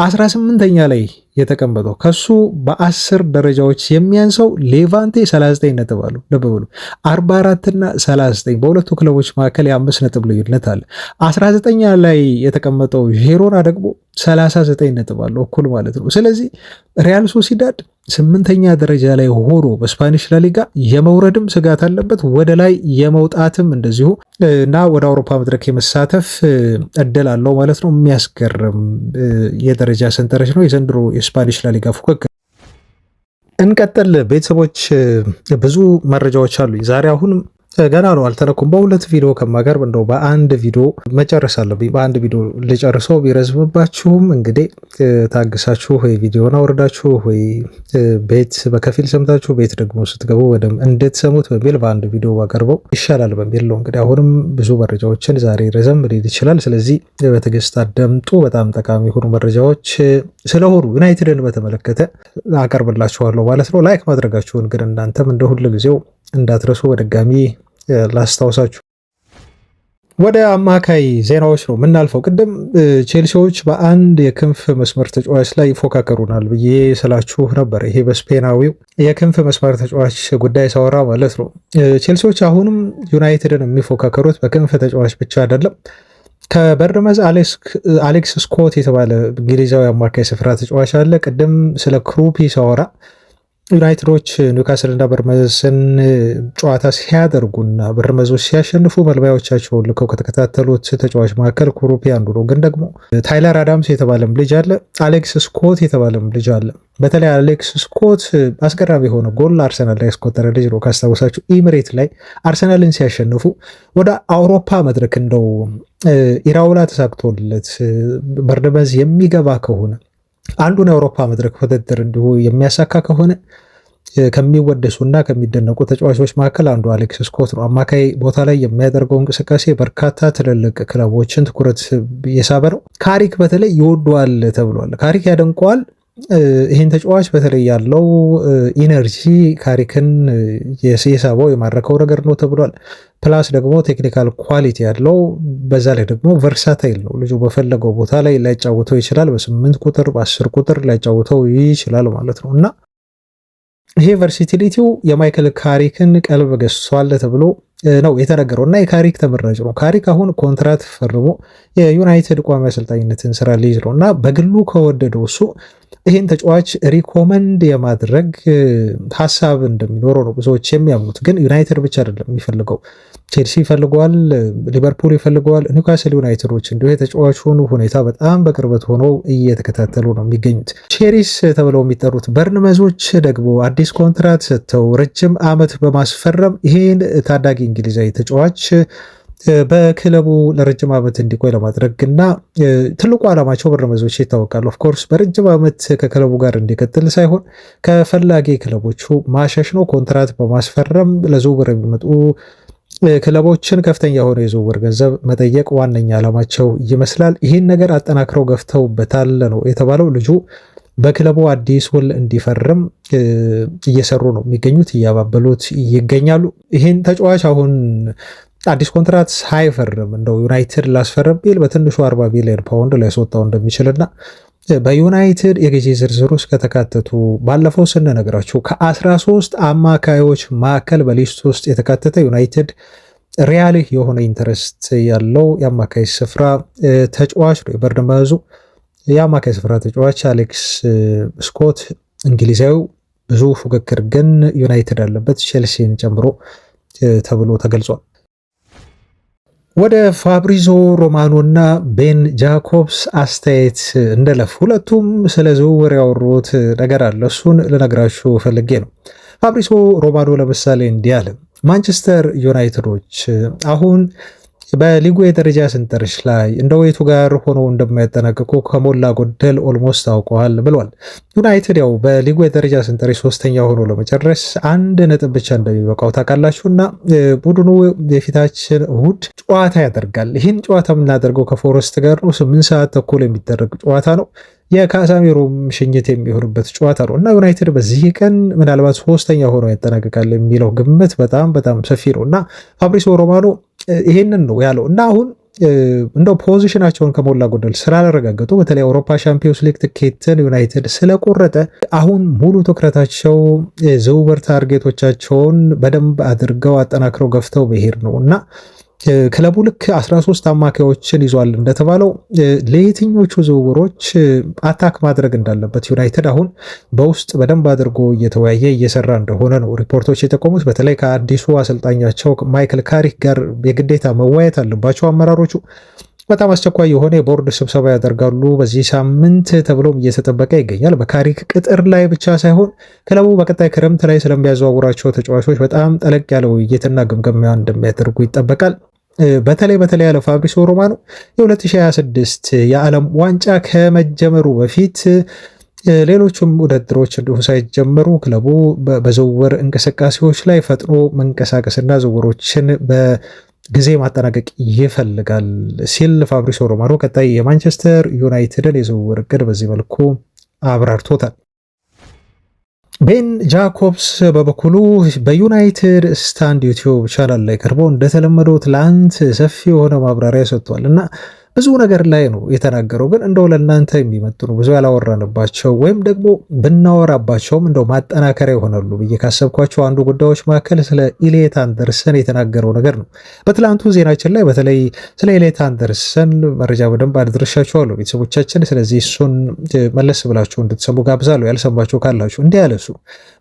18ኛ ላይ የተቀመጠው ከሱ በ10 ደረጃዎች የሚያንሰው ሌቫንቴ 39 ነጥብ አለው። ልብ በሉ 44 እና 39 በሁለቱ ክለቦች መካከል የ5 ነጥብ ልዩነት አለ። 19ኛ ላይ የተቀመጠው ዢሮና ደግሞ 39 ነጥብ አለው እኩል ማለት ነው። ስለዚህ ሪያል ሶሲዳድ 8ኛ ደረጃ ላይ ሆኖ በስፓኒሽ ላሊጋ የመውረድም ስጋት አለበት፣ ወደ ላይ የመውጣትም እንደዚሁ እና ወደ አውሮፓ መድረክ የመሳተፍ እድል አለው ማለት ነው። የሚያስገርም የደረጃ ሰንጠረዥ ነው የዘንድሮ የስፓኒሽ ላሊጋ ፉክክር። እንቀጥል ቤተሰቦች፣ ብዙ መረጃዎች አሉኝ ዛሬ። አሁንም ገና ነው አልተነኩም። በሁለት ቪዲዮ ከማቀርብ እንደው በአንድ ቪዲዮ መጨረስ አለብኝ። በአንድ ቪዲዮ ልጨርሰው ቢረዝምባችሁም እንግዲህ ታግሳችሁ ወይ ቪዲዮን አውርዳችሁ ወይ ቤት በከፊል ሰምታችሁ ቤት ደግሞ ስትገቡ ወደም እንድትሰሙት በሚል በአንድ ቪዲዮ ባቀርበው ይሻላል በሚል ነው። እንግዲህ አሁንም ብዙ መረጃዎችን ዛሬ ረዘም ሊል ይችላል። ስለዚህ በትዕግስት አዳምጡ። በጣም ጠቃሚ የሆኑ መረጃዎች ስለሆኑ ዩናይትድን በተመለከተ አቀርብላችኋለሁ ማለት ነው። ላይክ ማድረጋችሁን ግን እናንተም እንደ ሁሉ ጊዜው እንዳትረሱ በድጋሚ ላስታውሳችሁ። ወደ አማካይ ዜናዎች ነው የምናልፈው። ቅድም ቼልሲዎች በአንድ የክንፍ መስመር ተጫዋች ላይ ይፎካከሩናል ብዬ ስላችሁ ነበር። ይሄ በስፔናዊው የክንፍ መስመር ተጫዋች ጉዳይ ሳወራ ማለት ነው። ቼልሲዎች አሁንም ዩናይትድን የሚፎካከሩት በክንፍ ተጫዋች ብቻ አይደለም። ከበርንማውዝ አሌክስ ስኮት የተባለ እንግሊዛዊ አማካይ ስፍራ ተጫዋች አለ። ቅድም ስለ ክሩፒ ሳወራ ዩናይትዶች ኒውካስልና በርንመዝን ጨዋታ ሲያደርጉና በርንመዞች ሲያሸንፉ መልማዮቻቸውን ልከው ከተከታተሉት ተጫዋች መካከል ኩሩፒ አንዱ ነው። ግን ደግሞ ታይለር አዳምስ የተባለም ልጅ አለ፣ አሌክስ ስኮት የተባለም ልጅ አለ። በተለይ አሌክስ ስኮት አስገራሚ የሆነ ጎል አርሰናል ላይ ያስቆጠረ ልጅ ነው። ካስታወሳችሁ ኢምሬት ላይ አርሰናልን ሲያሸንፉ ወደ አውሮፓ መድረክ እንደው ኢራውላ ተሳክቶለት በርንመዝ የሚገባ ከሆነ አንዱን የአውሮፓ መድረክ ውድድር እንዲሁ የሚያሳካ ከሆነ ከሚወደሱና ከሚደነቁ ተጫዋቾች መካከል አንዱ አሌክስ ስኮት ነው። አማካይ ቦታ ላይ የሚያደርገው እንቅስቃሴ በርካታ ትልልቅ ክለቦችን ትኩረት የሳበ ነው። ካሪክ በተለይ ይወደዋል ተብሏል። ካሪክ ያደንቀዋል። ይህን ተጫዋች በተለይ ያለው ኢነርጂ ካሪክን የሳበው የማረከው ነገር ነው ተብሏል። ፕላስ ደግሞ ቴክኒካል ኳሊቲ ያለው በዛ ላይ ደግሞ ቨርሳታይል ነው። ልጁ በፈለገው ቦታ ላይ ሊያጫውተው ይችላል። በ8 ቁጥር በ10 ቁጥር ሊያጫውተው ይችላል ማለት ነው እና ይሄ ቨርሲቲሊቲው የማይክል ካሪክን ቀልብ ገዝቷል ተብሎ ነው የተነገረው እና የካሪክ ተመራጭ ነው። ካሪክ አሁን ኮንትራት ፈርሞ የዩናይትድ ቋሚ አሰልጣኝነትን ስራ ሊይዝ ነው እና በግሉ ከወደደው እሱ ይህን ተጫዋች ሪኮመንድ የማድረግ ሀሳብ እንደሚኖረው ነው ብዙዎች የሚያምኑት። ግን ዩናይትድ ብቻ አይደለም የሚፈልገው፣ ቼልሲ ይፈልገዋል፣ ሊቨርፑል ይፈልገዋል፣ ኒውካስል ዩናይትዶች እንዲሁ የተጫዋቹን ሁኔታ በጣም በቅርበት ሆነው እየተከታተሉ ነው የሚገኙት። ቼሪስ ተብለው የሚጠሩት በርንመዞች ደግሞ አዲስ ኮንትራት ሰጥተው ረጅም ዓመት በማስፈረም ይሄን ታዳጊ እንግሊዛዊ ተጫዋች በክለቡ ለረጅም ዓመት እንዲቆይ ለማድረግ እና ትልቁ ዓላማቸው በርንመዞች ይታወቃሉ። ኦፍኮርስ በረጅም ዓመት ከክለቡ ጋር እንዲቀጥል ሳይሆን ከፈላጊ ክለቦቹ ማሸሽ ነው። ኮንትራት በማስፈረም ለዝውውር የሚመጡ ክለቦችን ከፍተኛ የሆነ የዝውውር ገንዘብ መጠየቅ ዋነኛ ዓላማቸው ይመስላል። ይህን ነገር አጠናክረው ገፍተውበታል ነው የተባለው። ልጁ በክለቡ አዲስ ውል እንዲፈርም እየሰሩ ነው የሚገኙት፣ እያባበሉት ይገኛሉ። ይህን ተጫዋች አሁን አዲስ ኮንትራት ሳይፈርም እንደው ዩናይትድ ላስፈርም ቢል በትንሹ 40 ቢሊዮን ፓውንድ ሊያስወጣው እንደሚችልና በዩናይትድ የገዢ ዝርዝር ውስጥ ከተካተቱ ባለፈው ስንነግራችሁ ከ13 አማካዮች መካከል በሊስት ውስጥ የተካተተ ዩናይትድ ሪያል የሆነ ኢንተረስት ያለው የአማካይ ስፍራ ተጫዋች ነው። የበርንመዙ የአማካይ ስፍራ ተጫዋች አሌክስ ስኮት እንግሊዛዊው፣ ብዙ ፉክክር ግን ዩናይትድ አለበት ቼልሲን ጨምሮ ተብሎ ተገልጿል። ወደ ፋብሪዞ ሮማኖ እና ቤን ጃኮብስ አስተያየት እንደለፍ። ሁለቱም ስለ ዝውውር ያወሩት ነገር አለ። እሱን ልነግራችሁ ፈልጌ ነው። ፋብሪዞ ሮማኖ ለምሳሌ እንዲህ አለ። ማንቸስተር ዩናይትዶች አሁን በሊጉ የደረጃ ሰንጠረዥ ላይ እንደ ወይቱ ጋር ሆኖ እንደማያጠናቅቁ ከሞላ ጎደል ኦልሞስት ታውቀዋል ብሏል። ዩናይትድ ያው በሊጉ የደረጃ ሰንጠረዥ 3ኛ ሆኖ ለመጨረስ 1 ነጥብ ብቻ እንደሚበቃው ታውቃላችሁ እና ቡድኑ የፊታችን እሁድ ጨዋታ ያደርጋል። ይህን ጨዋታ የምናደርገው ከፎረስት ጋር ነው። 8 ሰዓት ተኩል የሚደረግ ጨዋታ ነው። የካሳሜሮም ሽኝት የሚሆንበት ጨዋታ ነው እና ዩናይትድ በዚህ ቀን ምናልባት 3ኛ ሆኖ ያጠናቅቃል የሚለው ግምት በጣም በጣም ሰፊ ነው እና ፋብሪዞ ሮማኖ ይሄንን ነው ያለው እና አሁን እንደው ፖዚሽናቸውን ከሞላ ጎደል ስላላረጋገጡ በተለይ አውሮፓ ሻምፒዮንስ ሊግ ትኬትን ዩናይትድ ስለቆረጠ አሁን ሙሉ ትኩረታቸው ዝውውር ታርጌቶቻቸውን በደንብ አድርገው አጠናክረው ገፍተው መሄድ ነው እና ክለቡ ልክ 13 አማካዮችን ይዟል እንደተባለው ለየትኞቹ ዝውውሮች አታክ ማድረግ እንዳለበት ዩናይትድ አሁን በውስጥ በደንብ አድርጎ እየተወያየ እየሰራ እንደሆነ ነው ሪፖርቶች የጠቆሙት። በተለይ ከአዲሱ አሰልጣኛቸው ማይክል ካሪክ ጋር የግዴታ መወያየት አለባቸው አመራሮቹ። በጣም አስቸኳይ የሆነ የቦርድ ስብሰባ ያደርጋሉ በዚህ ሳምንት ተብሎም እየተጠበቀ ይገኛል። በካሪክ ቅጥር ላይ ብቻ ሳይሆን ክለቡ በቀጣይ ክረምት ላይ ስለሚያዘዋውራቸው ተጫዋቾች በጣም ጠለቅ ያለ ውይይትና ግምገማ እንደሚያደርጉ ይጠበቃል። በተለይ ያለ ፋብሪዞ ሮማኖ የ2026 የዓለም ዋንጫ ከመጀመሩ በፊት ሌሎችም ውድድሮች እንዲሁ ሳይጀመሩ ክለቡ በዝውውር እንቅስቃሴዎች ላይ ፈጥኖ መንቀሳቀስና ዝውውሮችን በጊዜ ማጠናቀቅ ይፈልጋል ሲል ፋብሪዞ ሮማኖ ቀጣይ የማንቸስተር ዩናይትድን የዝውውር እቅድ በዚህ መልኩ አብራርቶታል። ቤን ጃኮብስ በበኩሉ በዩናይትድ ስታንድ ዩቲዩብ ቻናል ላይ ቀርቦ እንደተለመደው ትላንት ሰፊ የሆነ ማብራሪያ ሰጥቷል እና ብዙ ነገር ላይ ነው የተናገረው። ግን እንደው ለእናንተ የሚመጥኑ ብዙ ያላወራንባቸው ወይም ደግሞ ብናወራባቸውም እንደው ማጠናከሪያ ይሆናሉ ብዬ ካሰብኳቸው አንዱ ጉዳዮች መካከል ስለ ኢሊየት አንደርሰን የተናገረው ነገር ነው። በትላንቱ ዜናችን ላይ በተለይ ስለ ኢሊየት አንደርሰን መረጃ በደንብ አድርሻችኋለሁ ቤተሰቦቻችን። ስለዚህ እሱን መለስ ብላችሁ እንድትሰሙ ጋብዛለሁ። ያልሰማችሁ ካላችሁ እንዲህ ያለሱ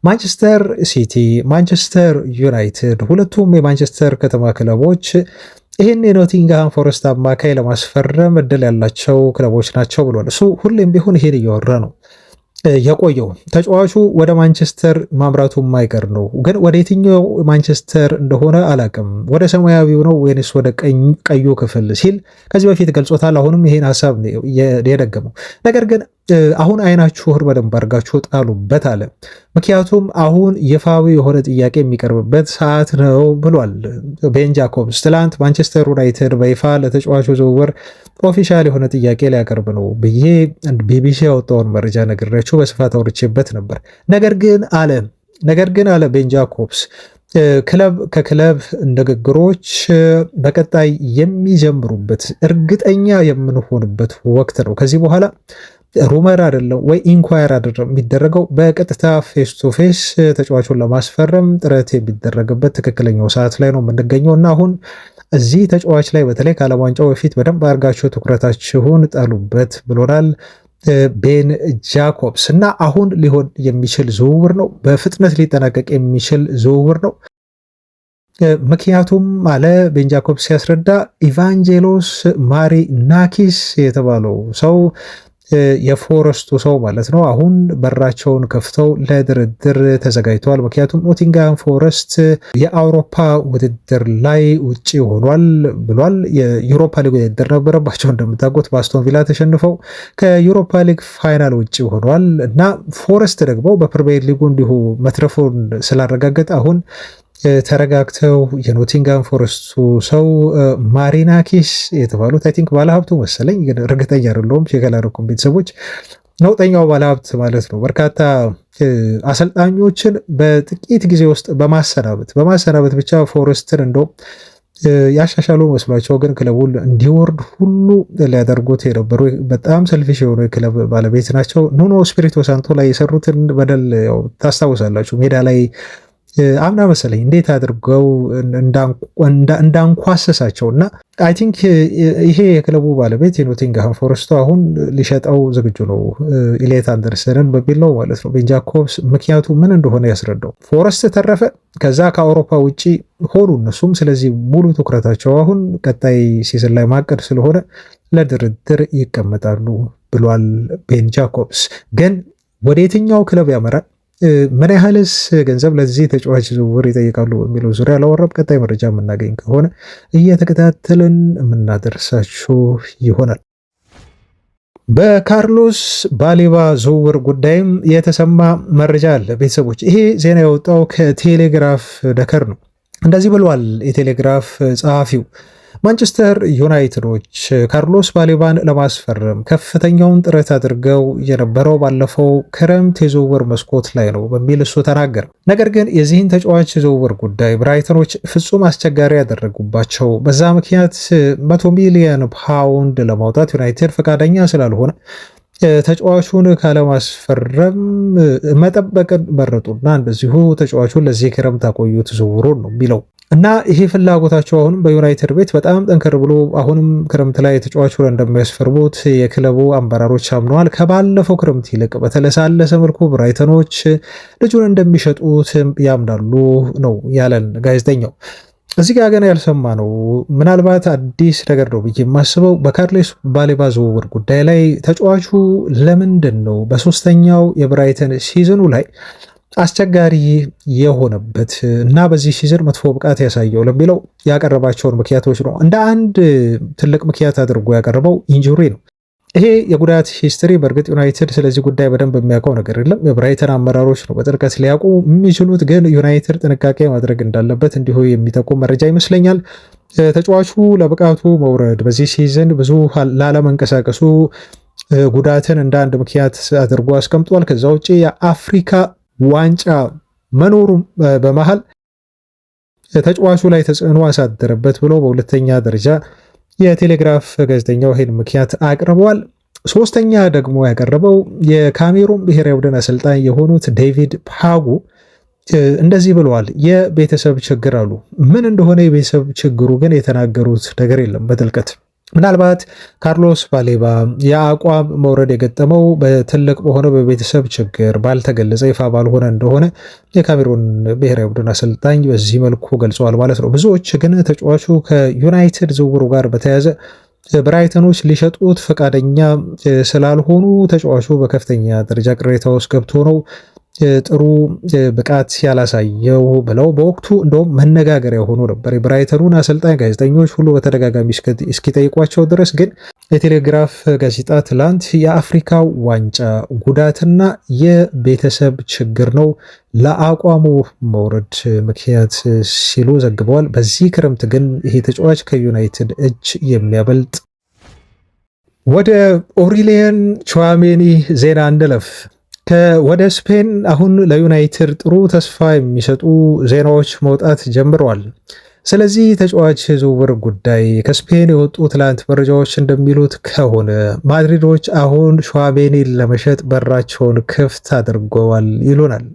ማንቸስተር ሲቲ፣ ማንቸስተር ዩናይትድ ሁለቱም የማንቸስተር ከተማ ክለቦች ይህን የኖቲንግሃም ፎረስት አማካይ ለማስፈረም እድል ያላቸው ክለቦች ናቸው ብሏል። እሱ ሁሌም ቢሆን ይሄን እያወራ ነው የቆየው። ተጫዋቹ ወደ ማንቸስተር ማምራቱ የማይቀር ነው፣ ግን ወደ የትኛው ማንቸስተር እንደሆነ አላቅም፣ ወደ ሰማያዊው ነው ወይንስ ወደ ቀዩ ክፍል ሲል ከዚህ በፊት ገልጾታል። አሁንም ይሄን ሀሳብ የደገመው ነገር ግን አሁን አይናችሁን በደንብ አድርጋችሁ ጣሉበት አለ። ምክንያቱም አሁን ይፋዊ የሆነ ጥያቄ የሚቀርብበት ሰዓት ነው ብሏል ቤን ጃኮብስ። ትላንት ማንቸስተር ዩናይትድ በይፋ ለተጫዋቹ ዝውውር ኦፊሻል የሆነ ጥያቄ ሊያቀርብ ነው ብዬ ቢቢሲ ያወጣውን መረጃ ነግሬያችሁ በስፋት አውርቼበት ነበር። ነገር ግን አለ ቤን ጃኮብስ ክለብ ከክለብ ንግግሮች በቀጣይ የሚጀምሩበት እርግጠኛ የምንሆንበት ወቅት ነው። ከዚህ በኋላ ሩመር አይደለም ወይ ኢንኳየር አይደለም የሚደረገው፣ በቀጥታ ፌስ ቱ ፌስ ተጫዋቹን ለማስፈረም ጥረት የሚደረግበት ትክክለኛው ሰዓት ላይ ነው የምንገኘው እና አሁን እዚህ ተጫዋች ላይ በተለይ ከዓለም ዋንጫው በፊት በደንብ አድርጋችሁ ትኩረታችሁን ጣሉበት ብሎናል ቤን ጃኮብስ። እና አሁን ሊሆን የሚችል ዝውውር ነው፣ በፍጥነት ሊጠናቀቅ የሚችል ዝውውር ነው። ምክንያቱም አለ ቤን ጃኮብስ ሲያስረዳ ኢቫንጀሎስ ማሪናኪስ የተባለው ሰው የፎረስቱ ሰው ማለት ነው አሁን በራቸውን ከፍተው ለድርድር ተዘጋጅተዋል። ምክንያቱም ኖቲንግሃም ፎረስት የአውሮፓ ውድድር ላይ ውጭ ሆኗል ብሏል። የዩሮፓ ሊግ ውድድር ነበረባቸው እንደምታውቁት በአስቶን ቪላ ተሸንፈው ከዩሮፓ ሊግ ፋይናል ውጭ ሆኗል እና ፎረስት ደግሞ በፕሪሚየር ሊጉ እንዲሁ መትረፉን ስላረጋገጠ አሁን ተረጋግተው የኖቲንግሃም ፎረስቱ ሰው ማሪናኪስ የተባሉት አይ ቲንክ ባለሀብቱ መሰለኝ፣ ግን እርግጠኛ አይደለሁም ቼክ አላደረኩም ቤተሰቦች፣ ነውጠኛው ባለሀብት ማለት ነው። በርካታ አሰልጣኞችን በጥቂት ጊዜ ውስጥ በማሰናበት ብቻ ፎረስትን እንደው ያሻሻሉ መስሏቸው ግን ክለቡን እንዲወርድ ሁሉ ሊያደርጉት የነበሩ በጣም ሰልፊሽ የሆኑ የክለብ ባለቤት ናቸው። ኑኖ ስፒሪቶ ሳንቶ ላይ የሰሩትን በደል ታስታውሳላችሁ። ሜዳ ላይ አምና መሰለኝ እንዴት አድርገው እንዳንኳሰሳቸው እና አይ ቲንክ ይሄ የክለቡ ባለቤት የኖቲንግሃም ፎረስቱ አሁን ሊሸጠው ዝግጁ ነው ኢሊየት አንደርሰንን በሚል ነው ማለት ነው ቤን ጃኮብስ። ምክንያቱ ምን እንደሆነ ያስረዳው። ፎረስት ተረፈ፣ ከዛ ከአውሮፓ ውጭ ሆኑ እነሱም። ስለዚህ ሙሉ ትኩረታቸው አሁን ቀጣይ ሲዝን ላይ ማቀድ ስለሆነ ለድርድር ይቀመጣሉ ብሏል ቤን ጃኮብስ። ግን ወደ የትኛው ክለብ ያመራል፣ ምን ያህልስ ገንዘብ ለዚህ ተጫዋች ዝውውር ይጠይቃሉ በሚለው ዙሪያ አላወራም። ቀጣይ መረጃ የምናገኝ ከሆነ እየተከታተልን የምናደርሳችሁ ይሆናል። በካርሎስ ባሌባ ዝውውር ጉዳይም የተሰማ መረጃ አለ ቤተሰቦች። ይሄ ዜና የወጣው ከቴሌግራፍ ደከር ነው። እንደዚህ ብሏል የቴሌግራፍ ጸሐፊው። ማንቸስተር ዩናይትዶች ካርሎስ ባሌባን ለማስፈረም ከፍተኛውን ጥረት አድርገው የነበረው ባለፈው ክረምት የዝውውር መስኮት ላይ ነው በሚል እሱ ተናገረ። ነገር ግን የዚህን ተጫዋች ዝውውር ጉዳይ ብራይተኖች ፍጹም አስቸጋሪ ያደረጉባቸው፣ በዛ ምክንያት 100 ሚሊዮን ፓውንድ ለማውጣት ዩናይትድ ፈቃደኛ ስላልሆነ ተጫዋቹን ካለማስፈረም መጠበቅን መረጡና እንደዚሁ ተጫዋቹን ለዚህ ክረምት አቆዩት ዝውውሩን ነው የሚለው እና ይሄ ፍላጎታቸው አሁንም በዩናይትድ ቤት በጣም ጠንከር ብሎ አሁንም ክረምት ላይ ተጫዋቹን እንደሚያስፈርሙት የክለቡ አመራሮች አምነዋል። ከባለፈው ክረምት ይልቅ በተለሳለሰ መልኩ ብራይተኖች ልጁን እንደሚሸጡት ያምናሉ ነው ያለን ጋዜጠኛው። እዚህ ጋር ገና ያልሰማ ነው ምናልባት አዲስ ነገር ነው ብዬ የማስበው በካርሎስ ባሌባ ዝውውር ጉዳይ ላይ ተጫዋቹ ለምንድን ነው በሶስተኛው የብራይተን ሲዝኑ ላይ አስቸጋሪ የሆነበት እና በዚህ ሲዝን መጥፎ ብቃት ያሳየው ለሚለው ያቀረባቸውን ምክንያቶች ነው እንደ አንድ ትልቅ ምክንያት አድርጎ ያቀረበው ኢንጁሪ ነው። ይሄ የጉዳት ሂስትሪ በእርግጥ ዩናይትድ ስለዚህ ጉዳይ በደንብ የሚያውቀው ነገር የለም። የብራይተን አመራሮች ነው በጥልቀት ሊያውቁ የሚችሉት፣ ግን ዩናይትድ ጥንቃቄ ማድረግ እንዳለበት እንዲሁ የሚጠቁም መረጃ ይመስለኛል። ተጫዋቹ ለብቃቱ መውረድ በዚህ ሲዝን ብዙ ላለመንቀሳቀሱ ጉዳትን እንደ አንድ ምክንያት አድርጎ አስቀምጧል። ከዛ ውጭ የአፍሪካ ዋንጫ መኖሩ በመሃል ተጫዋቹ ላይ ተጽዕኖ አሳደረበት ብሎ በሁለተኛ ደረጃ የቴሌግራፍ ጋዜጠኛው ይህን ምክንያት አቅርበዋል። ሶስተኛ ደግሞ ያቀረበው የካሜሩን ብሔራዊ ቡድን አሰልጣኝ የሆኑት ዴቪድ ፓጉ እንደዚህ ብለዋል። የቤተሰብ ችግር አሉ። ምን እንደሆነ የቤተሰብ ችግሩ ግን የተናገሩት ነገር የለም በጥልቀት። ምናልባት ካርሎስ ባሌባ የአቋም መውረድ የገጠመው በትልቅ በሆነ በቤተሰብ ችግር ባልተገለጸ ይፋ ባልሆነ እንደሆነ የካሜሩን ብሔራዊ ቡድን አሰልጣኝ በዚህ መልኩ ገልጸዋል ማለት ነው። ብዙዎች ግን ተጫዋቹ ከዩናይትድ ዝውውሩ ጋር በተያያዘ ብራይተኖች ሊሸጡት ፈቃደኛ ስላልሆኑ ተጫዋቹ በከፍተኛ ደረጃ ቅሬታ ውስጥ ገብቶ ነው ጥሩ ብቃት ያላሳየው ብለው በወቅቱ እንደውም መነጋገሪያ ሆኖ ነበር። የብራይተኑን አሰልጣኝ ጋዜጠኞች ሁሉ በተደጋጋሚ እስኪጠይቋቸው ድረስ ግን የቴሌግራፍ ጋዜጣ ትላንት የአፍሪካ ዋንጫ ጉዳትና የቤተሰብ ችግር ነው ለአቋሙ መውረድ ምክንያት ሲሉ ዘግበዋል። በዚህ ክረምት ግን ይሄ ተጫዋች ከዩናይትድ እጅ የሚያበልጥ። ወደ ኦሪሊየን ቹዋሜኒ ዜና እንለፍ። ወደ ስፔን አሁን ለዩናይትድ ጥሩ ተስፋ የሚሰጡ ዜናዎች መውጣት ጀምረዋል። ስለዚህ ተጫዋች ዝውውር ጉዳይ ከስፔን የወጡ ትላንት መረጃዎች እንደሚሉት ከሆነ ማድሪዶች አሁን ቹዋሜኒን ለመሸጥ በራቸውን ክፍት አድርገዋል ይሉናል።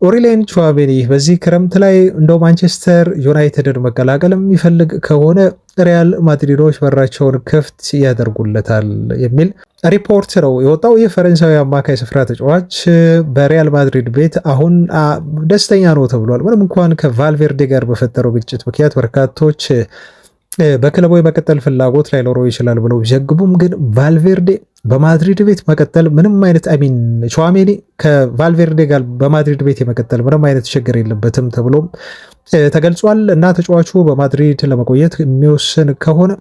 ኦሪሊየን ቹዋሜኒ በዚህ ክረምት ላይ እንደው ማንቸስተር ዩናይትድን መቀላቀል የሚፈልግ ከሆነ ሪያል ማድሪዶች በራቸውን ክፍት ያደርጉለታል የሚል ሪፖርት ነው የወጣው። ይህ ፈረንሳዊ አማካይ ስፍራ ተጫዋች በሪያል ማድሪድ ቤት አሁን ደስተኛ ነው ተብሏል። ምንም እንኳን ከቫልቬርዴ ጋር በፈጠረው ግጭት ምክንያት በርካቶች በክለቡ የመቀጠል ፍላጎት ላይኖረው ይችላል ብለው ቢዘግቡም ግን ቫልቬርዴ በማድሪድ ቤት መቀጠል ምንም አይነት ቹዋሜኒ ከቫልቬርዴ ጋር በማድሪድ ቤት የመቀጠል ምንም አይነት ችግር የለበትም ተብሎም ተገልጿል። እና ተጫዋቹ በማድሪድ ለመቆየት የሚወስን ከሆነ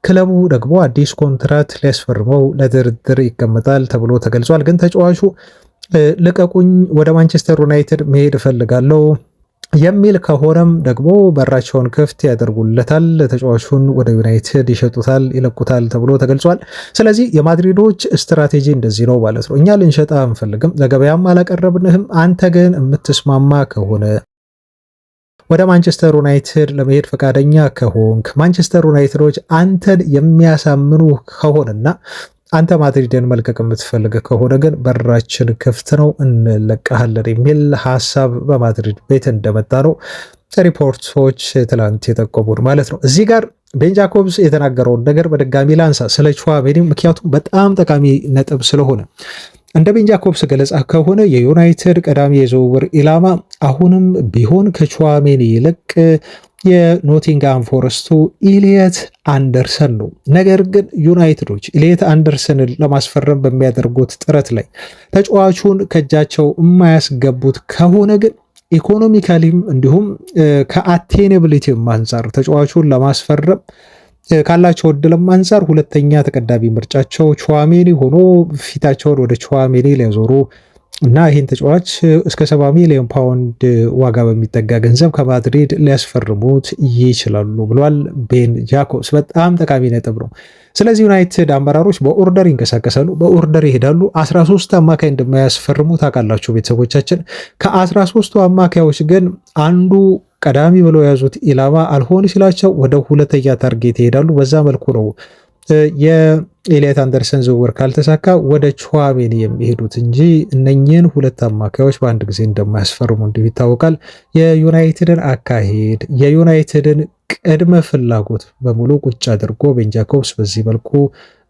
ክለቡ ደግሞ አዲስ ኮንትራት ሊያስፈርመው ለድርድር ይቀመጣል ተብሎ ተገልጿል። ግን ተጫዋቹ ልቀቁኝ፣ ወደ ማንቸስተር ዩናይትድ መሄድ እፈልጋለሁ የሚል ከሆነም ደግሞ በራቸውን ክፍት ያደርጉለታል። ተጫዋቹን ወደ ዩናይትድ ይሸጡታል፣ ይለቁታል ተብሎ ተገልጿል። ስለዚህ የማድሪዶች ስትራቴጂ እንደዚህ ነው ማለት ነው። እኛ ልንሸጣ አንፈልግም፣ ለገበያም አላቀረብንህም። አንተ ግን የምትስማማ ከሆነ ወደ ማንቸስተር ዩናይትድ ለመሄድ ፈቃደኛ ከሆንክ ማንቸስተር ዩናይትዶች አንተን የሚያሳምኑ ከሆነና አንተ ማድሪድን መልቀቅ የምትፈልግ ከሆነ ግን በራችን ክፍት ነው እንለቀሃለን የሚል ሀሳብ በማድሪድ ቤት እንደመጣ ነው ሪፖርቶች ትላንት የጠቆሙን ማለት ነው። እዚህ ጋር ቤን ጃኮብስ የተናገረውን ነገር በድጋሚ ላንሳ ስለ ቹዋሜኒ፣ ምክንያቱም በጣም ጠቃሚ ነጥብ ስለሆነ። እንደ ቤን ጃኮብስ ገለጻ ከሆነ የዩናይትድ ቀዳሚ የዝውውር ኢላማ አሁንም ቢሆን ከቹዋሜኒ ይልቅ የኖቲንጋም ፎረስቱ ኢሊየት አንደርሰን ነው። ነገር ግን ዩናይትዶች ኢሊየት አንደርሰንን ለማስፈረም በሚያደርጉት ጥረት ላይ ተጫዋቹን ከእጃቸው የማያስገቡት ከሆነ ግን ኢኮኖሚካሊም እንዲሁም ከአቴኔብሊቲም አንጻር ተጫዋቹን ለማስፈረም ካላቸው እድልም አንጻር ሁለተኛ ተቀዳሚ ምርጫቸው ቹዋሜኒ ሆኖ ፊታቸውን ወደ ቹዋሜኒ ሊያዞሩ እና ይህን ተጫዋች እስከ 70 ሚሊዮን ፓውንድ ዋጋ በሚጠጋ ገንዘብ ከማድሪድ ሊያስፈርሙት ይችላሉ ብሏል ቤን ጃኮብስ። በጣም ጠቃሚ ነጥብ ነው። ስለዚህ ዩናይትድ አመራሮች በኦርደር ይንቀሳቀሳሉ፣ በኦርደር ይሄዳሉ። 13 አማካይ እንደማያስፈርሙ ታውቃላችሁ ቤተሰቦቻችን። ከ13ቱ አማካዮች ግን አንዱ ቀዳሚ ብለው የያዙት ኢላማ አልሆን ሲላቸው ወደ ሁለተኛ ታርጌት ይሄዳሉ። በዛ መልኩ ነው የኤሊየት አንደርሰን ዝውውር ካልተሳካ ወደ ቹዋሜኒ የሚሄዱት እንጂ እነኚህን ሁለት አማካዮች በአንድ ጊዜ እንደማያስፈርሙ እንዲሁ ይታወቃል። የዩናይትድን አካሄድ የዩናይትድን ቅድመ ፍላጎት በሙሉ ቁጭ አድርጎ ቤን ጃኮብስ በዚህ መልኩ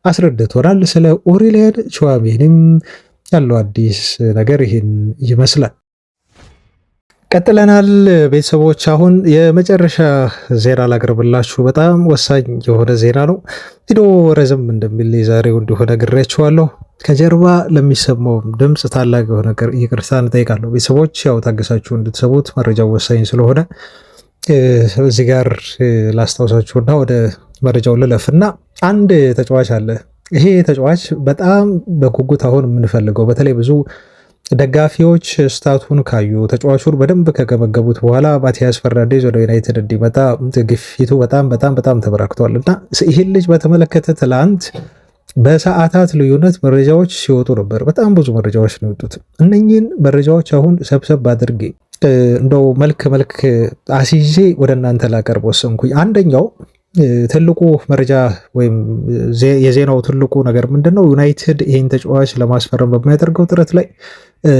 አስረድቶናል። ስለ ኦሪሊየን ቹዋሜኒም ያለው አዲስ ነገር ይህን ይመስላል። ቀጥለናል ቤተሰቦች። አሁን የመጨረሻ ዜና ላቅርብላችሁ። በጣም ወሳኝ የሆነ ዜና ነው። ቪዲዮ ረዘም እንደሚል የዛሬው እንደሆነ ነግሬያችኋለሁ። ከጀርባ ለሚሰማው ድምፅ ታላቅ የሆነ ይቅርታ እንጠይቃለሁ ቤተሰቦች። ያው ታገሳችሁ እንድትሰሙት መረጃው ወሳኝ ስለሆነ እዚህ ጋር ላስታውሳችሁና ወደ መረጃው ልለፍና አንድ ተጫዋች አለ። ይሄ ተጫዋች በጣም በጉጉት አሁን የምንፈልገው በተለይ ብዙ ደጋፊዎች ስታቱን ካዩ ተጫዋቹን በደንብ ከገመገቡት በኋላ ማቲያስ ፈርናንዴዝ ወደ ዩናይትድ እንዲመጣ ግፊቱ በጣም ተበራክቷል እና ይህን ልጅ በተመለከተ ትላንት በሰዓታት ልዩነት መረጃዎች ሲወጡ ነበር። በጣም ብዙ መረጃዎች ነው የወጡት። እነኚህን መረጃዎች አሁን ሰብሰብ አድርጌ እንደው መልክ አስይዤ ወደ እናንተ ላቀርብ ወሰንኩኝ። አንደኛው ትልቁ መረጃ ወይም የዜናው ትልቁ ነገር ምንድነው? ዩናይትድ ይህን ተጫዋች ለማስፈረም በሚያደርገው ጥረት ላይ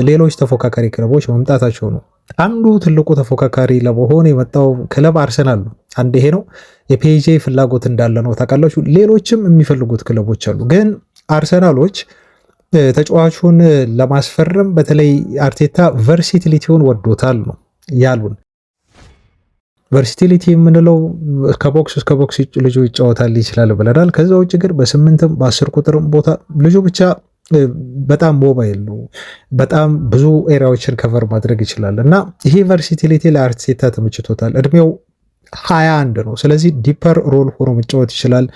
ሌሎች ተፎካካሪ ክለቦች መምጣታቸው ነው። አንዱ ትልቁ ተፎካካሪ ለመሆን የመጣው ክለብ አርሰናል ነው። አንድ ይሄ ነው። የፒኤስጂ ፍላጎት እንዳለ ነው ታውቃላችሁ። ሌሎችም የሚፈልጉት ክለቦች አሉ። ግን አርሰናሎች ተጫዋቹን ለማስፈረም በተለይ አርቴታ ቨርሲቲሊቲውን ወዶታል ነው ያሉን። ቨርሲቲሊቲ የምንለው ከቦክስ እስከ ቦክስ ልጁ ይጫወታል ይችላል ብለናል። ከዛ ውጭ ግን በ8ም በ10 ቁጥርም ቦታ ልጁ ብቻ በጣም ሞባይል ነው። በጣም ብዙ ኤሪያዎችን ከቨር ማድረግ ይችላል እና ይሄ ቨርሲቲሊቲ ለአርቴታ ተመችቶታል። እድሜው 21 ነው። ስለዚህ ዲፐር ሮል ሆኖ መጫወት ይችላል።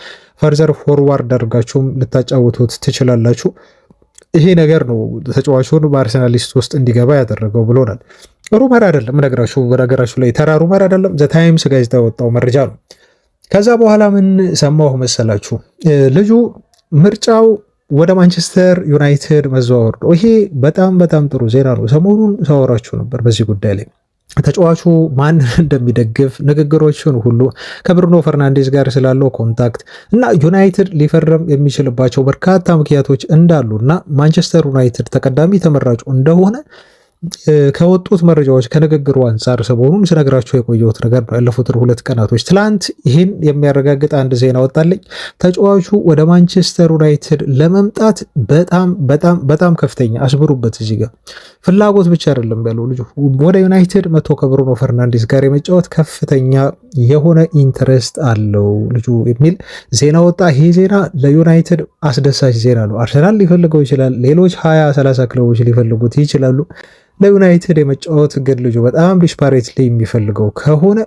ፈርዘር ፎርዋርድ አድርጋችሁም ልታጫውቱት ትችላላችሁ። ይሄ ነገር ነው ተጫዋቹን በአርሰናል ሊስት ውስጥ እንዲገባ ያደረገው ብሎናል። ሩመር አይደለም ነገራችሁ ላይ ተራ ሩመር አይደለም። ዘ ታይምስ ጋዜጣ የወጣው መረጃ ነው። ከዛ በኋላ ምን ሰማሁ መሰላችሁ? ልጁ ምርጫው ወደ ማንቸስተር ዩናይትድ መዘዋወር ነው። ይሄ በጣም በጣም ጥሩ ዜና ነው። ሰሞኑን ሳወራችሁ ነበር በዚህ ጉዳይ ላይ ተጫዋቹ ማን እንደሚደግፍ ንግግሮችን ሁሉ ከብሩኖ ፈርናንዴዝ ጋር ስላለው ኮንታክት እና ዩናይትድ ሊፈርም የሚችልባቸው በርካታ ምክንያቶች እንዳሉ እና ማንቸስተር ዩናይትድ ተቀዳሚ ተመራጩ እንደሆነ ከወጡት መረጃዎች ከንግግሩ አንጻር ሰሞኑን ስነግራቸው የቆየሁት ነገር ነው። ያለፉት 2 ቀናቶች ትላንት ይህን የሚያረጋግጥ አንድ ዜና ወጣለኝ። ተጫዋቹ ወደ ማንቸስተር ዩናይትድ ለመምጣት በጣም በጣም በጣም ከፍተኛ አስብሩበት። እዚህ ጋር ፍላጎት ብቻ አይደለም ያለው ልጁ ወደ ዩናይትድ መጥቶ ከብሩኖ ፈርናንዴዝ ጋር የመጫወት ከፍተኛ የሆነ ኢንተረስት አለው ልጁ የሚል ዜና ወጣ። ይሄ ዜና ለዩናይትድ አስደሳች ዜና ነው። አርሰናል ሊፈልገው ይችላል። ሌሎች 20-30 ክለቦች ሊፈልጉት ይችላሉ። ለዩናይትድ የመጫወት ግን ልጁ በጣም ዲስፓሬትሊ የሚፈልገው ከሆነ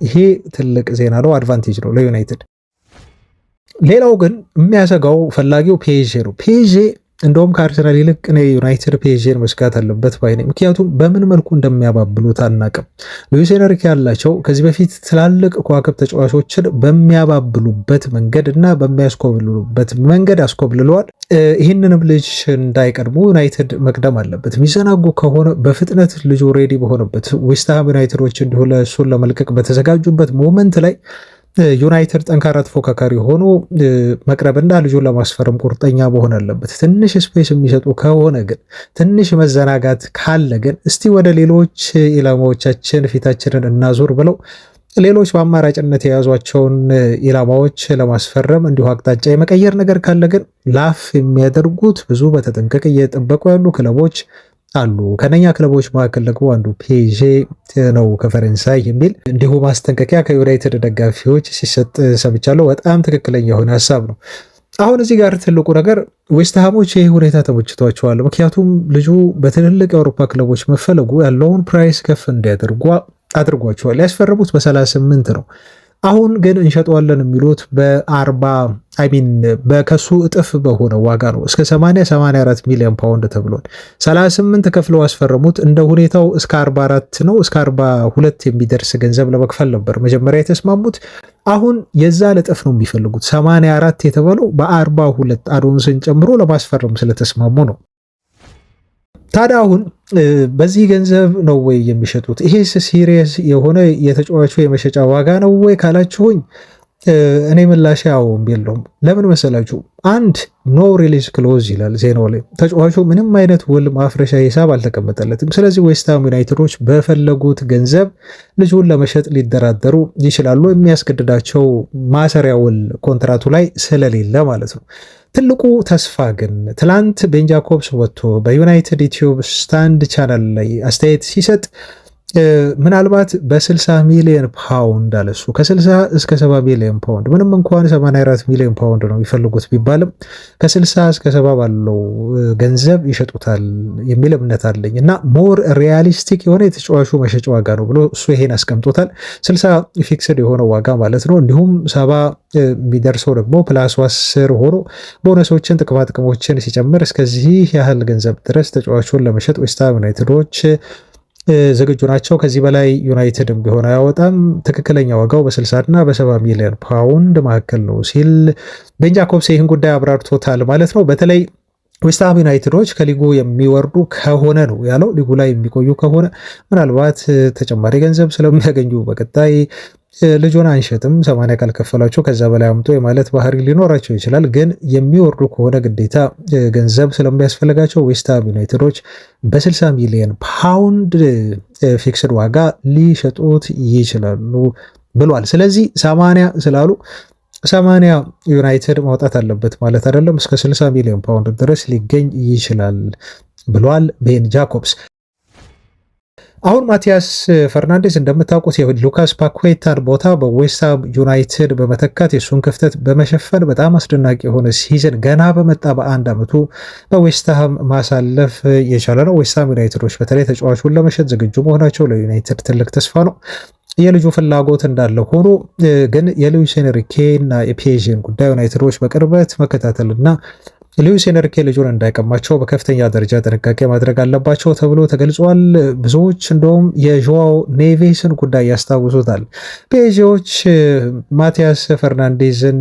ይሄ ትልቅ ዜና ነው፣ አድቫንቴጅ ነው ለዩናይትድ። ሌላው ግን የሚያሰጋው ፈላጊው ፒኤስጂ ነው። ፒኤስጂ እንደውም ከአርሰናል ይልቅ እኔ ዩናይትድ ፒኤስጂን መስጋት አለበት ባይ ነኝ። ምክንያቱም በምን መልኩ እንደሚያባብሉት አናቅም። ሉዊስ ኤንሪኬ ያላቸው ከዚህ በፊት ትላልቅ ከዋክብት ተጫዋቾችን በሚያባብሉበት መንገድ እና በሚያስኮብልሉበት መንገድ አስኮብልለዋል። ይህንንም ልጅ እንዳይቀድሙ ዩናይትድ መቅደም አለበት። የሚዘናጉ ከሆነ በፍጥነት ልጁ ሬዲ በሆነበት ዌስትሃም ዩናይትዶች እንዲሁ ለእሱን ለመልቀቅ በተዘጋጁበት ሞመንት ላይ ዩናይትድ ጠንካራ ተፎካካሪ ሆኖ መቅረብና ልጁን ለማስፈረም ቁርጠኛ መሆን አለበት። ትንሽ ስፔስ የሚሰጡ ከሆነ ግን ትንሽ መዘናጋት ካለ ግን እስቲ ወደ ሌሎች ኢላማዎቻችን ፊታችንን እናዞር ብለው ሌሎች በአማራጭነት የያዟቸውን ኢላማዎች ለማስፈረም እንዲሁ አቅጣጫ የመቀየር ነገር ካለ ግን ላፍ የሚያደርጉት ብዙ በተጠንቀቅ እየጠበቁ ያሉ ክለቦች አሉ። ከነኛ ክለቦች መካከል ደግሞ አንዱ ፒኤስጂ ነው ከፈረንሳይ የሚል እንዲሁ ማስጠንቀቂያ ከዩናይትድ ደጋፊዎች ሲሰጥ ሰምቻለሁ። በጣም ትክክለኛ የሆነ ሀሳብ ነው። አሁን እዚህ ጋር ትልቁ ነገር ዌስትሃሞች ይህ ሁኔታ ተመችቷቸዋል። ምክንያቱም ልጁ በትልልቅ የአውሮፓ ክለቦች መፈለጉ ያለውን ፕራይስ ከፍ እንዲያደርጉ አድርጓቸዋል። ያስፈረሙት በ38 ነው። አሁን ግን እንሸጠዋለን የሚሉት በከሱ እጥፍ በሆነ ዋጋ ነው። እስከ 80-84 ሚሊዮን ፓውንድ ተብሏል። 38 ከፍለው አስፈረሙት። እንደ ሁኔታው እስከ 44 ነው እስከ 42 የሚደርስ ገንዘብ ለመክፈል ነበር መጀመሪያ የተስማሙት። አሁን የዛ እጥፍ ነው የሚፈልጉት። 84 የተባለው በ42 አዶንስን ጨምሮ ለማስፈረም ስለተስማሙ ነው። ታዲያ አሁን በዚህ ገንዘብ ነው ወይ የሚሸጡት? ይሄስ ሲሪየስ የሆነ የተጫዋቹ የመሸጫ ዋጋ ነው ወይ ካላችሁኝ እኔ ምላሽ ያውም የለውም። ለምን መሰላችሁ? አንድ ኖ ሪሊዝ ክሎዝ ይላል ዜናው ላይ። ተጫዋቹ ምንም አይነት ውል ማፍረሻ ሂሳብ አልተቀመጠለትም። ስለዚህ ዌስትሃም ዩናይትዶች በፈለጉት ገንዘብ ልጁን ለመሸጥ ሊደራደሩ ይችላሉ። የሚያስገድዳቸው ማሰሪያ ውል ኮንትራቱ ላይ ስለሌለ ማለት ነው። ትልቁ ተስፋ ግን ትላንት ቤን ጃኮብስ ወጥቶ በዩናይትድ ዩቲዩብ ስታንድ ቻናል ላይ አስተያየት ሲሰጥ ምናልባት በ60 ሚሊዮን ፓውንድ አለሱ ከ60 እስከ 70 ሚሊዮን ፓውንድ ምንም እንኳን 84 ሚሊዮን ፓውንድ ነው የሚፈልጉት ቢባልም ከ60 እስከ 70 ባለው ገንዘብ ይሸጡታል የሚል እምነት አለኝ እና ሞር ሪያሊስቲክ የሆነ የተጫዋቹ መሸጫ ዋጋ ነው ብሎ እሱ ይሄን አስቀምጦታል። 60 ፊክስድ የሆነ ዋጋ ማለት ነው። እንዲሁም 70 የሚደርሰው ደግሞ ፕላስ 10 ሆኖ ቦነሶችን ጥቅማጥቅሞችን ሲጨምር እስከዚህ ያህል ገንዘብ ድረስ ተጫዋቹን ለመሸጥ ዌስትሃም ዩናይትዶች ዝግጁ ናቸው። ከዚህ በላይ ዩናይትድም ቢሆን አያወጣም። ትክክለኛ ዋጋው በ60 እና በ70 ሚሊዮን ፓውንድ መካከል ነው ሲል ቤን ጃኮብስ ይህን ጉዳይ አብራርቶታል ማለት ነው። በተለይ ዌስትሃም ዩናይትዶች ከሊጉ የሚወርዱ ከሆነ ነው ያለው። ሊጉ ላይ የሚቆዩ ከሆነ ምናልባት ተጨማሪ ገንዘብ ስለሚያገኙ በቀጣይ ልጁን አንሸጥም 80 ካልከፈላቸው ከዛ በላይ አምጡ የማለት ባህሪ ሊኖራቸው ይችላል። ግን የሚወርዱ ከሆነ ግዴታ ገንዘብ ስለሚያስፈልጋቸው ዌስትሃም ዩናይትዶች በ60 ሚሊዮን ፓውንድ ፊክስድ ዋጋ ሊሸጡት ይችላሉ ብሏል። ስለዚህ 80 ስላሉ 80 ዩናይትድ ማውጣት አለበት ማለት አይደለም። እስከ 60 ሚሊዮን ፓውንድ ድረስ ሊገኝ ይችላል ብሏል ቤን ጃኮብስ። አሁን ማቲያስ ፈርናንዴዝ እንደምታውቁት የሉካስ ፓኩዌታን ቦታ በዌስትሃም ዩናይትድ በመተካት የሱን ክፍተት በመሸፈን በጣም አስደናቂ የሆነ ሲዝን ገና በመጣ በአንድ ዓመቱ በዌስትሃም ማሳለፍ የቻለ ነው። ዌስትሃም ዩናይትዶች በተለይ ተጫዋቹን ለመሸጥ ዝግጁ መሆናቸው ለዩናይትድ ትልቅ ተስፋ ነው። የልጁ ፍላጎት እንዳለ ሆኖ ግን የሉዊስ ኤንሪኬ እና የፒኤስጂን ጉዳይ ዩናይትዶች በቅርበት መከታተልና ሉዊስ ኤንሪኬ ልጁን እንዳይቀማቸው በከፍተኛ ደረጃ ጥንቃቄ ማድረግ አለባቸው ተብሎ ተገልጿል። ብዙዎች እንደውም የዦዋው ኔቬስን ጉዳይ ያስታውሱታል። ፒኤስጂዎች ማቲያስ ፈርናንዴዝን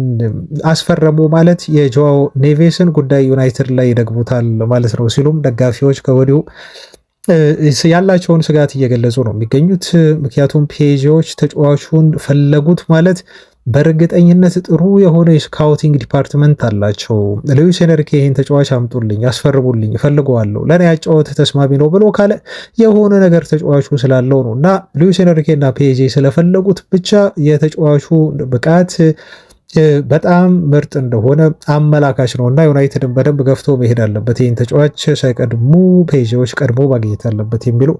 አስፈረሙ ማለት የዦዋው ኔቬስን ጉዳይ ዩናይትድ ላይ ይደግሙታል ማለት ነው ሲሉም ደጋፊዎች ከወዲሁ ያላቸውን ስጋት እየገለጹ ነው የሚገኙት። ምክንያቱም ፒኤስጂዎች ተጫዋቹን ፈለጉት ማለት በእርግጠኝነት ጥሩ የሆነ የስካውቲንግ ዲፓርትመንት አላቸው። ሉዊስ ኤንሪኬ ይህን ተጫዋች አምጡልኝ፣ አስፈርሙልኝ፣ እፈልገዋለሁ፣ ለእኔ ያጫወት ተስማሚ ነው ብሎ ካለ የሆነ ነገር ተጫዋቹ ስላለው ነው እና ሉዊስ ኤንሪኬ እና ፒኤስጂ ስለፈለጉት ብቻ የተጫዋቹ ብቃት በጣም ምርጥ እንደሆነ አመላካች ነው እና ዩናይትድን በደንብ ገፍቶ መሄድ አለበት። ይህን ተጫዋች ሳይቀድሙ ፔጅዎች ቀድሞ ማግኘት አለበት የሚሉ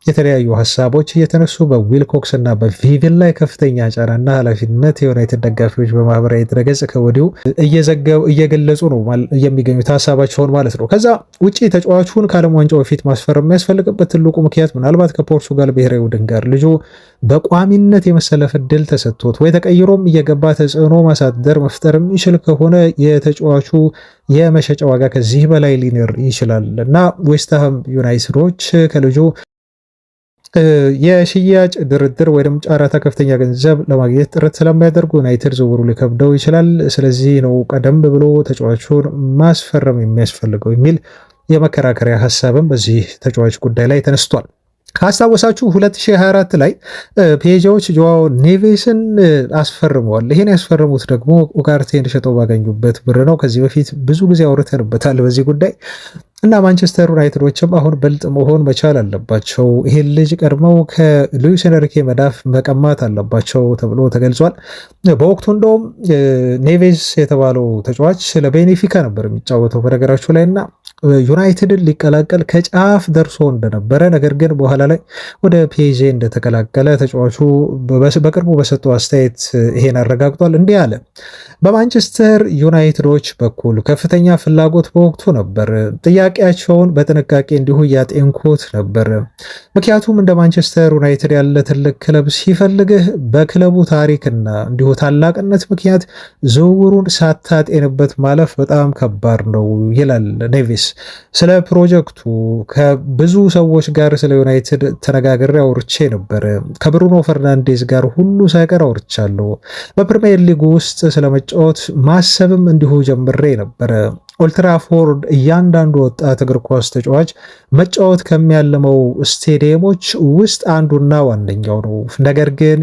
የተለያዩ ሀሳቦች እየተነሱ በዊልኮክስ እና በቪቪን ላይ ከፍተኛ ጫናና ኃላፊነት የዩናይትድ ደጋፊዎች በማህበራዊ ድረገጽ ከወዲሁ እየገለጹ ነው የሚገኙት ሀሳባቸውን ማለት ነው። ከዛ ውጭ ተጫዋቹን ከዓለም ዋንጫው በፊት ማስፈረም የሚያስፈልግበት ትልቁ ምክንያት ምናልባት ከፖርቹጋል ብሔራዊ ቡድን ጋር ልጁ በቋሚነት የመሰለፍ እድል ተሰጥቶት ወይ ተቀይሮም እየገባ ተጽዕኖ ማሳደር መፍጠር የሚችል ከሆነ የተጫዋቹ የመሸጫ ዋጋ ከዚህ በላይ ሊኖር ይችላል እና ዌስትሃም ዩናይትዶች ከልጁ የሽያጭ ድርድር ወይም ጨረታ ከፍተኛ ገንዘብ ለማግኘት ጥረት ስለማያደርጉ ዩናይትድ ዝውውሩ ሊከብደው ይችላል። ስለዚህ ነው ቀደም ብሎ ተጫዋቹን ማስፈረም የሚያስፈልገው የሚል የመከራከሪያ ሀሳብም በዚህ ተጫዋች ጉዳይ ላይ ተነስቷል። ካስታወሳችሁ 2024 ላይ ፔጅዎች ጆዋው ኔቬስን አስፈርመዋል። ይሄን ያስፈረሙት ደግሞ ኡጋርቴን ሸጠው ባገኙበት ብር ነው። ከዚህ በፊት ብዙ ጊዜ አውርተንበታል በዚህ ጉዳይ እና ማንቸስተር ዩናይትዶችም አሁን በልጥ መሆን መቻል አለባቸው። ይሄን ልጅ ቀድመው ከሉዊስ ኤንሪኬ መዳፍ መቀማት አለባቸው ተብሎ ተገልጿል። በወቅቱ እንደውም ኔቬስ የተባለው ተጫዋች ለቤኔፊካ ነበር የሚጫወተው በነገራችሁ ላይ እና ዩናይትድን ሊቀላቀል ከጫፍ ደርሶ እንደነበረ ነገር ግን በኋላ ላይ ወደ ፒኤስጂ እንደተቀላቀለ ተጫዋቹ በቅርቡ በሰጠው አስተያየት ይሄን አረጋግጧል። እንዲህ አለ። በማንቸስተር ዩናይትዶች በኩል ከፍተኛ ፍላጎት በወቅቱ ነበር። ጥያቄያቸውን በጥንቃቄ እንዲሁ እያጤንኩት ነበር። ምክንያቱም እንደ ማንቸስተር ዩናይትድ ያለ ትልቅ ክለብ ሲፈልግህ በክለቡ ታሪክና እንዲሁ ታላቅነት ምክንያት ዝውውሩን ሳታጤንበት ማለፍ በጣም ከባድ ነው ይላል ኔቪስ። ስለ ፕሮጀክቱ ከብዙ ሰዎች ጋር ስለ ዩናይትድ ተነጋግሬ አውርቼ ነበር። ከብሩኖ ፈርናንዴዝ ጋር ሁሉ ሳይቀር አውርቻለሁ። በፕሪሚየር ሊግ ውስጥ ስለመጫወት ማሰብም እንዲሁ ጀምሬ ነበረ። ኦልትራፎርድ እያንዳንዱ ወጣት እግር ኳስ ተጫዋች መጫወት ከሚያልመው ስቴዲየሞች ውስጥ አንዱና ዋነኛው ነው። ነገር ግን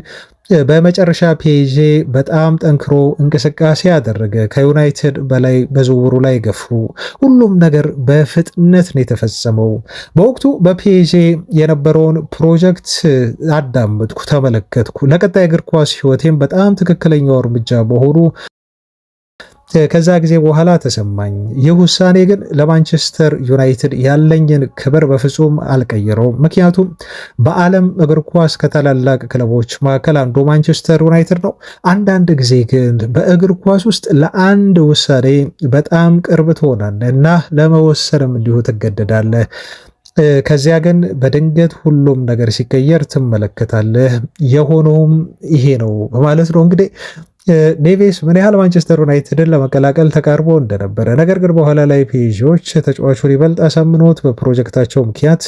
በመጨረሻ ፒኤስጂ በጣም ጠንክሮ እንቅስቃሴ ያደረገ፣ ከዩናይትድ በላይ በዝውውሩ ላይ ገፉ። ሁሉም ነገር በፍጥነት ነው የተፈጸመው። በወቅቱ በፒኤስጂ የነበረውን ፕሮጀክት አዳመጥኩ፣ ተመለከትኩ። ለቀጣይ እግር ኳስ ሕይወቴም በጣም ትክክለኛው እርምጃ መሆኑ ከዛ ጊዜ በኋላ ተሰማኝ። ይህ ውሳኔ ግን ለማንቸስተር ዩናይትድ ያለኝን ክብር በፍጹም አልቀየረውም። ምክንያቱም በዓለም እግር ኳስ ከታላላቅ ክለቦች መካከል አንዱ ማንቸስተር ዩናይትድ ነው። አንዳንድ ጊዜ ግን በእግር ኳስ ውስጥ ለአንድ ውሳኔ በጣም ቅርብ ትሆናለህ እና ለመወሰንም እንዲሁ ትገደዳለህ። ከዚያ ግን በድንገት ሁሉም ነገር ሲቀየር ትመለከታለህ። የሆነውም ይሄ ነው በማለት ነው እንግዲህ ኔቬስ ምን ያህል ማንቸስተር ዩናይትድን ለመቀላቀል ተቃርቦ እንደነበረ፣ ነገር ግን በኋላ ላይ ፔጅዎች ተጫዋቹን ይበልጥ አሳምኖት በፕሮጀክታቸው ምክንያት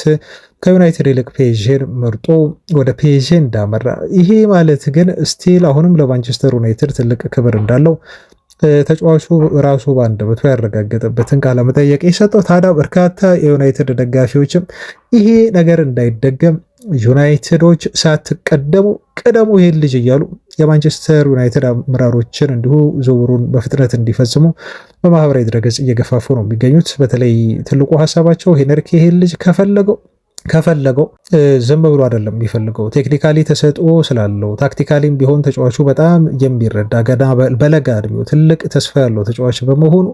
ከዩናይትድ ይልቅ ፔጅን መርጦ ወደ ፔጅ እንዳመራ፣ ይሄ ማለት ግን ስቲል አሁንም ለማንቸስተር ዩናይትድ ትልቅ ክብር እንዳለው ተጫዋቹ ራሱ በአንደበቱ ያረጋገጠበትን ቃለ መጠይቅ የሰጠው። ታዲያ በርካታ የዩናይትድ ደጋፊዎችም ይሄ ነገር እንዳይደገም ዩናይትዶች ሳትቀደሙ ቅደሙ ይሄን ልጅ እያሉ የማንቸስተር ዩናይትድ አመራሮችን እንዲሁ ዝውውሩን በፍጥነት እንዲፈጽሙ በማህበራዊ ድረገጽ እየገፋፉ ነው የሚገኙት። በተለይ ትልቁ ሀሳባቸው ሄንሪክ ይሄን ልጅ ከፈለገው ዝም ብሎ አይደለም የሚፈልገው። ቴክኒካሊ ተሰጥኦ ስላለው ታክቲካሊም ቢሆን ተጫዋቹ በጣም የሚረዳ ገና በለጋ እድሜው ትልቅ ተስፋ ያለው ተጫዋች በመሆኑ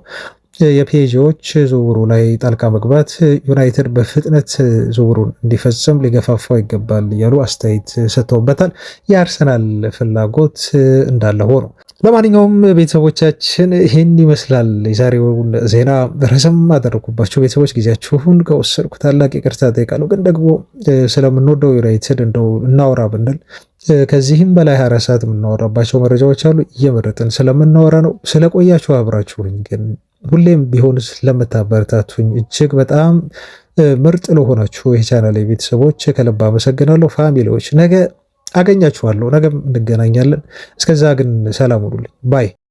የፒኤስጂዎች ዝውውሩ ላይ ጣልቃ መግባት ዩናይትድ በፍጥነት ዝውውሩን እንዲፈጽም ሊገፋፋው ይገባል እያሉ አስተያየት ሰጥተውበታል። የአርሰናል ፍላጎት እንዳለ ሆኖ ለማንኛውም ቤተሰቦቻችን ይህን ይመስላል። የዛሬውን ዜና ረዘም አደረጉባቸው ቤተሰቦች፣ ጊዜያችሁን ከወሰድኩ ታላቅ ይቅርታ ጠይቃለሁ። ግን ደግሞ ስለምንወደው ዩናይትድ እንደው እናወራ ብንል ከዚህም በላይ 24 ሰዓት የምናወራባቸው መረጃዎች አሉ። እየመረጥን ስለምናወራ ነው። ስለቆያችሁ አብራችሁኝ ግን ሁሌም ቢሆን ስለምታበረታቱኝ እጅግ በጣም ምርጥ ለሆናችሁ የቻናል ቤተሰቦች ከልብ አመሰግናለሁ። ፋሚሊዎች ነገ አገኛችኋለሁ፣ ነገም እንገናኛለን። እስከዛ ግን ሰላም ሁኑልኝ ባይ